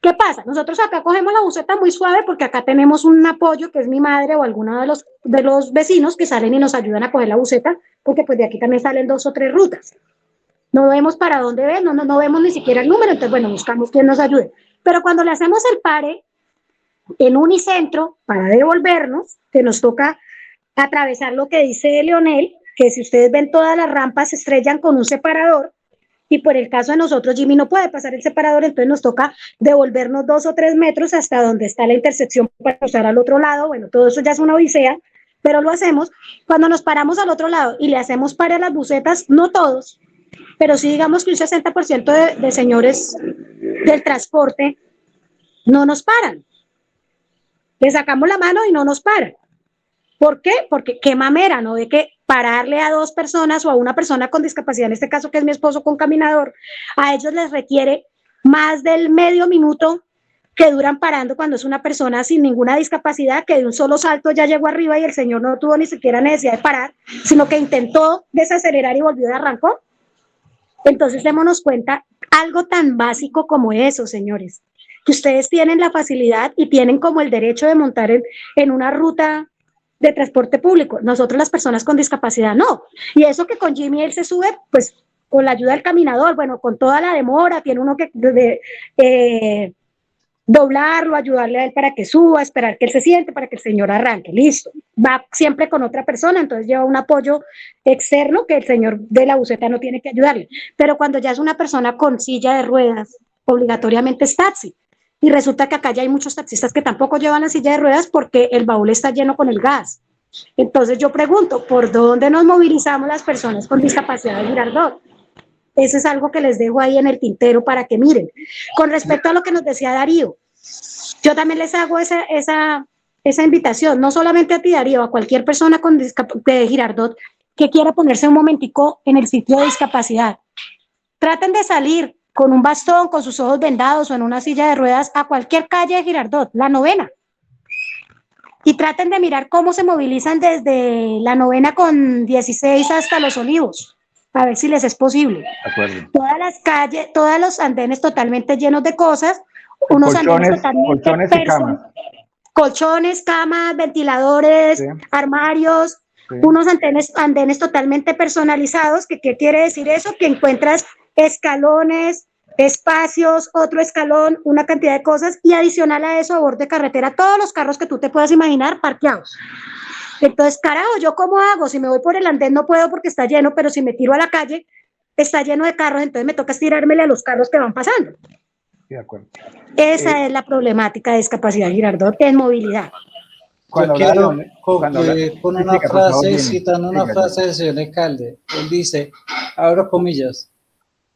¿Qué pasa? Nosotros acá cogemos la buseta muy suave porque acá tenemos un apoyo que es mi madre o alguno de los vecinos que salen y nos ayudan a coger la buseta, porque pues de aquí también salen 2 o 3 rutas. No vemos para dónde ven, no vemos ni siquiera el número, entonces bueno, buscamos quien nos ayude. Pero cuando le hacemos el pare en Unicentro para devolvernos, que nos toca atravesar lo que dice Leonel, que si ustedes ven todas las rampas se estrellan con un separador, y por el caso de nosotros, Jimmy no puede pasar el separador, entonces nos toca devolvernos 2 o 3 metros hasta donde está la intersección para cruzar al otro lado. Bueno, todo eso ya es una odisea, pero lo hacemos. Cuando nos paramos al otro lado y le hacemos pare a las busetas, no todos, pero sí digamos que un 60% de señores del transporte no nos paran. Le sacamos la mano y no nos paran. ¿Por qué? Porque qué mamera, ¿no? De que pararle a 2 personas o a una persona con discapacidad, en este caso que es mi esposo con caminador, a ellos les requiere más del medio minuto que duran parando cuando es una persona sin ninguna discapacidad, que de un solo salto ya llegó arriba y el señor no tuvo ni siquiera necesidad de parar, sino que intentó desacelerar y volvió de arrancó. Entonces démonos cuenta algo tan básico como eso, señores, que ustedes tienen la facilidad y tienen como el derecho de montar en una ruta de transporte público. Nosotros las personas con discapacidad no. Y eso que con Jimmy él se sube, pues con la ayuda del caminador, bueno, con toda la demora, tiene uno que doblarlo, ayudarle a él para que suba, esperar que él se siente para que el señor arranque, listo. Va siempre con otra persona, entonces lleva un apoyo externo que el señor de la buseta no tiene que ayudarle. Pero cuando ya es una persona con silla de ruedas, obligatoriamente es taxi. Y resulta que acá ya hay muchos taxistas que tampoco llevan la silla de ruedas porque el baúl está lleno con el gas. Entonces yo pregunto, ¿por dónde nos movilizamos las personas con discapacidad de Girardot? Eso es algo que les dejo ahí en el tintero para que miren. Con respecto a lo que nos decía Darío, yo también les hago esa invitación, no solamente a ti, Darío, a cualquier persona con de Girardot que quiera ponerse un momentico en el sitio de discapacidad. Traten de salir con un bastón, con sus ojos vendados o en una silla de ruedas a cualquier calle de Girardot, la Novena. Y traten de mirar cómo se movilizan desde la Novena con 16 hasta Los Olivos, a ver si les es posible. De acuerdo. Todas las calles, todos los andenes totalmente llenos de cosas, unos andenes totalmente colchones, camas, ventiladores, sí, armarios, sí, unos andenes totalmente personalizados, que ¿qué quiere decir eso? Que encuentras escalones, espacios, otro escalón, una cantidad de cosas, y adicional a eso, a borde de carretera, todos los carros que tú te puedas imaginar parqueados. Entonces, carajo, ¿yo cómo hago? Si me voy por el andén no puedo porque está lleno, pero si me tiro a la calle, está lleno de carros, entonces me toca estirármele a los carros que van pasando. Sí, de acuerdo. Esa es la problemática de discapacidad Girardot en movilidad. Yo quiero concluir con una frase, citando una frase del señor alcalde. Él dice, abro comillas,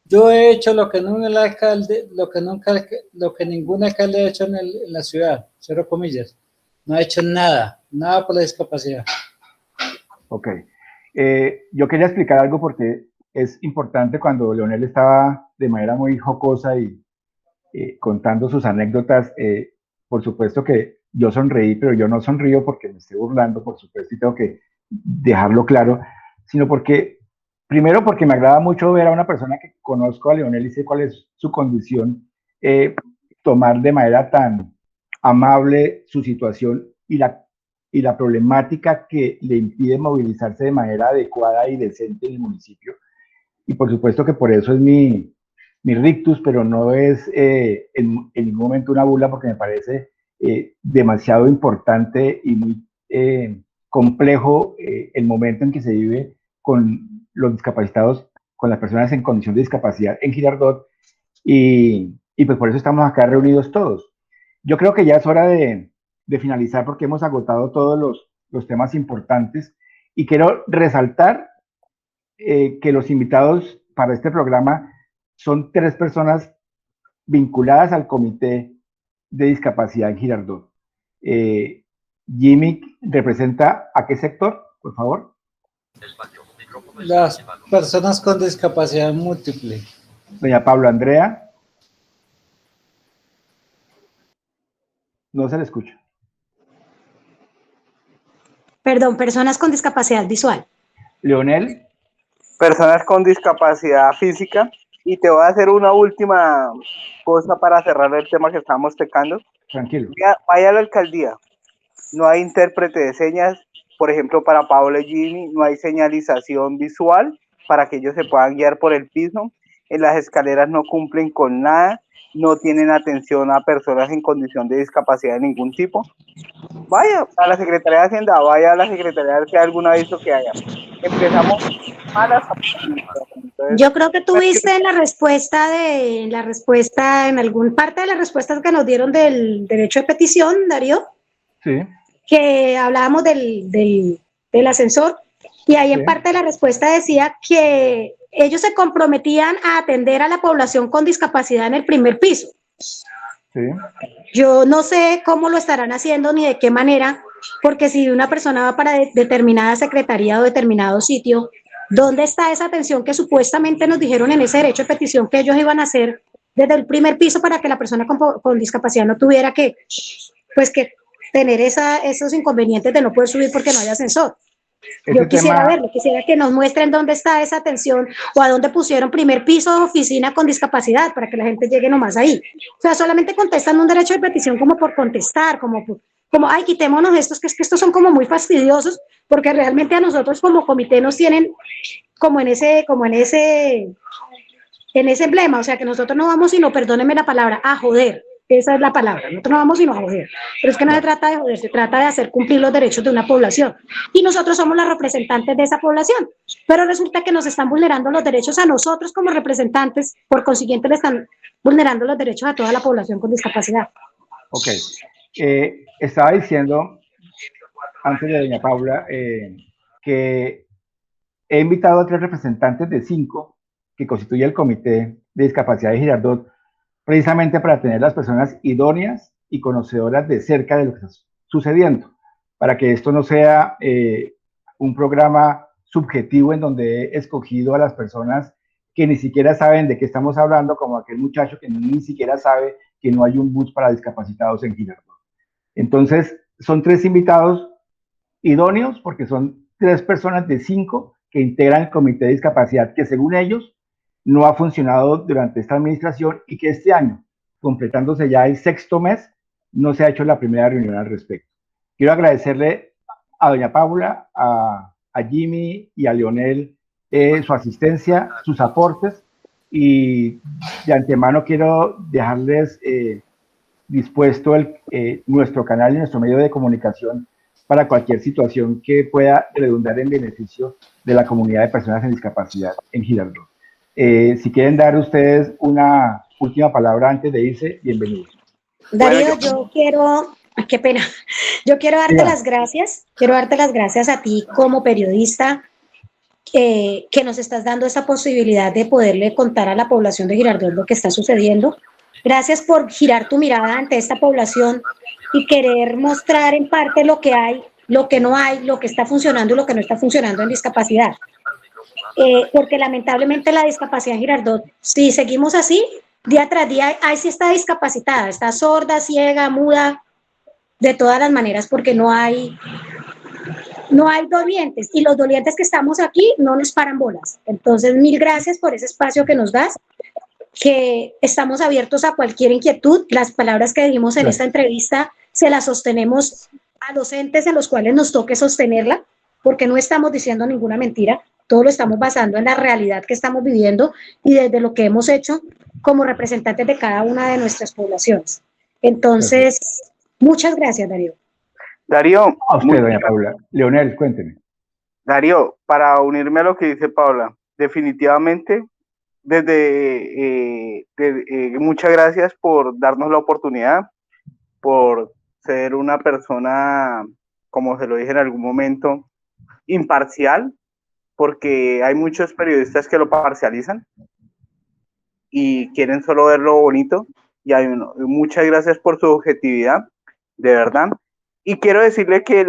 yo he hecho lo que ningún alcalde ha hecho en la ciudad, cierro comillas. No ha hecho nada por la discapacidad. Ok. Yo quería explicar algo porque es importante. Cuando Leonel estaba de manera muy jocosa y contando sus anécdotas, por supuesto que yo sonreí, pero yo no sonrío porque me esté burlando, por supuesto, y tengo que dejarlo claro, sino porque, primero porque me agrada mucho ver a una persona que conozco, a Leonel, y sé cuál es su condición, tomar de manera tan amable su situación y la problemática que le impide movilizarse de manera adecuada y decente en el municipio. Y por supuesto que por eso es mi rictus, pero no es en ningún momento una burla, porque me parece demasiado importante y muy complejo el momento en que se vive con los discapacitados, con las personas en condición de discapacidad en Girardot, y pues por eso estamos acá reunidos todos. Yo creo que ya es hora de finalizar, porque hemos agotado todos los temas importantes, y quiero resaltar que los invitados para este programa son 3 personas vinculadas al Comité de Discapacidad en Girardot. Jimmy, ¿representa a qué sector, por favor? Las personas con discapacidad múltiple. Doña Pablo Andrea. No se le escucha. Perdón, personas con discapacidad visual. Leonel. Personas con discapacidad física. Y te voy a hacer una última cosa para cerrar el tema que estamos tocando. Tranquilo. Vaya a la alcaldía. No hay intérprete de señas. Por ejemplo, para Pablo y Jimmy, no hay señalización visual para que ellos se puedan guiar por el piso. En las escaleras no cumplen con nada. No tienen atención a personas en condición de discapacidad de ningún tipo. Vaya a la Secretaría de Hacienda, vaya a la Secretaría de si hay algún aviso que haya. Empezamos malas. Entonces, yo creo que tuviste la respuesta en alguna parte de las respuestas que nos dieron del derecho de petición, Darío. Sí. Que hablábamos del ascensor, y ahí en parte de la respuesta decía que ellos se comprometían a atender a la población con discapacidad en el primer piso. Sí. Yo no sé cómo lo estarán haciendo ni de qué manera, porque si una persona va para determinada secretaría o determinado sitio, ¿dónde está esa atención que supuestamente nos dijeron en ese derecho de petición que ellos iban a hacer desde el primer piso para que la persona con discapacidad no tuviera que, pues, que tener esos inconvenientes de no poder subir porque no hay ascensor. Yo quisiera verlo, quisiera que nos muestren dónde está esa atención o a dónde pusieron primer piso de oficina con discapacidad para que la gente llegue nomás ahí. O sea, solamente contestan un derecho de petición como por contestar, como ay, quitémonos estos, que es que estos son como muy fastidiosos, porque realmente a nosotros como comité nos tienen como en ese emblema, o sea, que nosotros no vamos sino, perdónenme la palabra, a joder. Esa es la palabra, nosotros no vamos sino a joder, pero es que no se trata de joder, se trata de hacer cumplir los derechos de una población, y nosotros somos las representantes de esa población, pero resulta que nos están vulnerando los derechos a nosotros como representantes, por consiguiente le están vulnerando los derechos a toda la población con discapacidad. Ok, estaba diciendo antes de doña Paula que he invitado a 3 representantes de 5 que constituye el Comité de Discapacidad de Girardot, precisamente para tener las personas idóneas y conocedoras de cerca de lo que está sucediendo, para que esto no sea un programa subjetivo en donde he escogido a las personas que ni siquiera saben de qué estamos hablando, como aquel muchacho que ni siquiera sabe que no hay un bus para discapacitados en Girardot. Entonces, son 3 invitados idóneos, porque son 3 personas de 5 que integran el Comité de Discapacidad, que según ellos no ha funcionado durante esta administración y que este año, completándose ya el 6º mes, no se ha hecho la primera reunión al respecto. Quiero agradecerle a doña Paula, a Jimmy y a Leonel su asistencia, sus aportes, y de antemano quiero dejarles dispuesto nuestro canal y nuestro medio de comunicación para cualquier situación que pueda redundar en beneficio de la comunidad de personas en discapacidad en Girardot. Si quieren dar ustedes una última palabra antes de irse, bienvenidos. Darío, yo quiero, qué pena, yo quiero darte las gracias, a ti como periodista que nos estás dando esa posibilidad de poderle contar a la población de Girardot lo que está sucediendo. Gracias por girar tu mirada ante esta población y querer mostrar en parte lo que hay, lo que no hay, lo que está funcionando y lo que no está funcionando en discapacidad. Porque lamentablemente la discapacidad en Girardot, si seguimos así, día tras día, ahí sí está discapacitada, está sorda, ciega, muda, de todas las maneras, porque no hay dolientes, y los dolientes que estamos aquí no nos paran bolas. Entonces, mil gracias por ese espacio que nos das, que estamos abiertos a cualquier inquietud. Las palabras que dijimos en esta entrevista se las sostenemos a los entes en los cuales nos toque sostenerla, porque no estamos diciendo ninguna mentira, todo lo estamos basando en la realidad que estamos viviendo y desde lo que hemos hecho como representantes de cada una de nuestras poblaciones. Entonces, muchas gracias, Darío. Darío. A usted, doña Paula. Leonel, cuénteme. Darío, para unirme a lo que dice Paula, definitivamente, muchas gracias por darnos la oportunidad, por ser una persona, como se lo dije en algún momento, imparcial, porque hay muchos periodistas que lo parcializan y quieren solo ver lo bonito, y muchas gracias por su objetividad, de verdad. Y quiero decirle que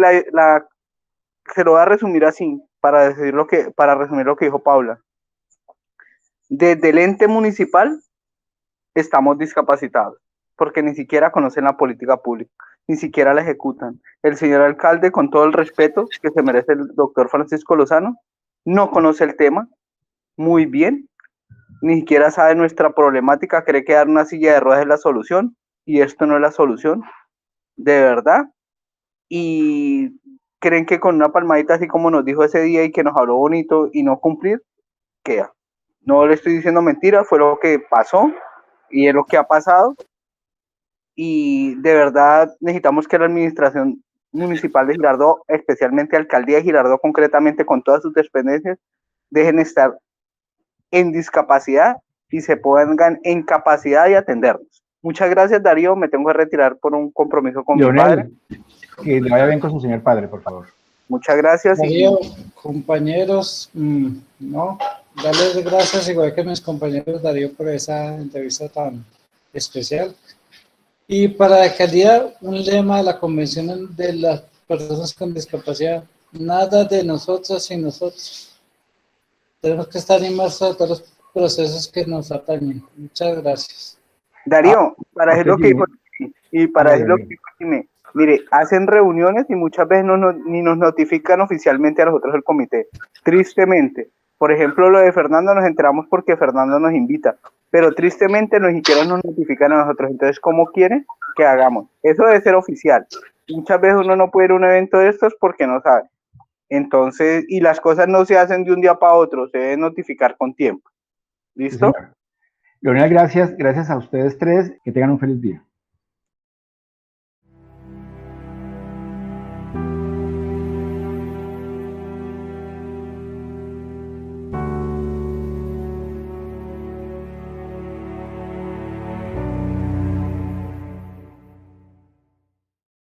se lo voy a resumir así, para resumir lo que dijo Paula. Desde el ente municipal estamos discapacitados, porque ni siquiera conocen la política pública, ni siquiera la ejecutan. El señor alcalde, con todo el respeto que se merece el doctor Francisco Lozano, no conoce el tema muy bien, ni siquiera sabe nuestra problemática, cree que dar una silla de ruedas es la solución, y esto no es la solución, de verdad. Y creen que con una palmadita, así como nos dijo ese día y que nos habló bonito, y no cumplir, queda. No le estoy diciendo mentira, fue lo que pasó y es lo que ha pasado, y de verdad necesitamos que la administración municipal de Girardot, especialmente alcaldía de Girardot concretamente, con todas sus dependencias, dejen estar en discapacidad y se pongan en capacidad de atendernos. Muchas gracias, Darío, me tengo que retirar por un compromiso con mi padre. Que le vaya bien con su señor padre, por favor. Muchas gracias. Darío, compañeros, no, darles gracias igual que a mis compañeros, Darío, por esa entrevista tan especial. Y para la alcaldía, un lema de la Convención de las Personas con Discapacidad: nada de nosotros sin nosotros. Tenemos que estar inmersos a todos los procesos que nos atañen. Muchas gracias. Darío, para decir lo que dijo, y para decir lo que dijo Jimé, mire, hacen reuniones y muchas veces ni nos notifican oficialmente a nosotros el comité. Tristemente. Por ejemplo, lo de Fernando nos enteramos porque Fernando nos invita, pero tristemente ni siquiera nos notifican a nosotros. Entonces, ¿cómo quieren que hagamos? Eso debe ser oficial. Muchas veces uno no puede ir a un evento de estos porque no sabe. Entonces, y las cosas no se hacen de un día para otro, se debe notificar con tiempo. ¿Listo? Sí, Leonel, gracias a ustedes tres, que tengan un feliz día.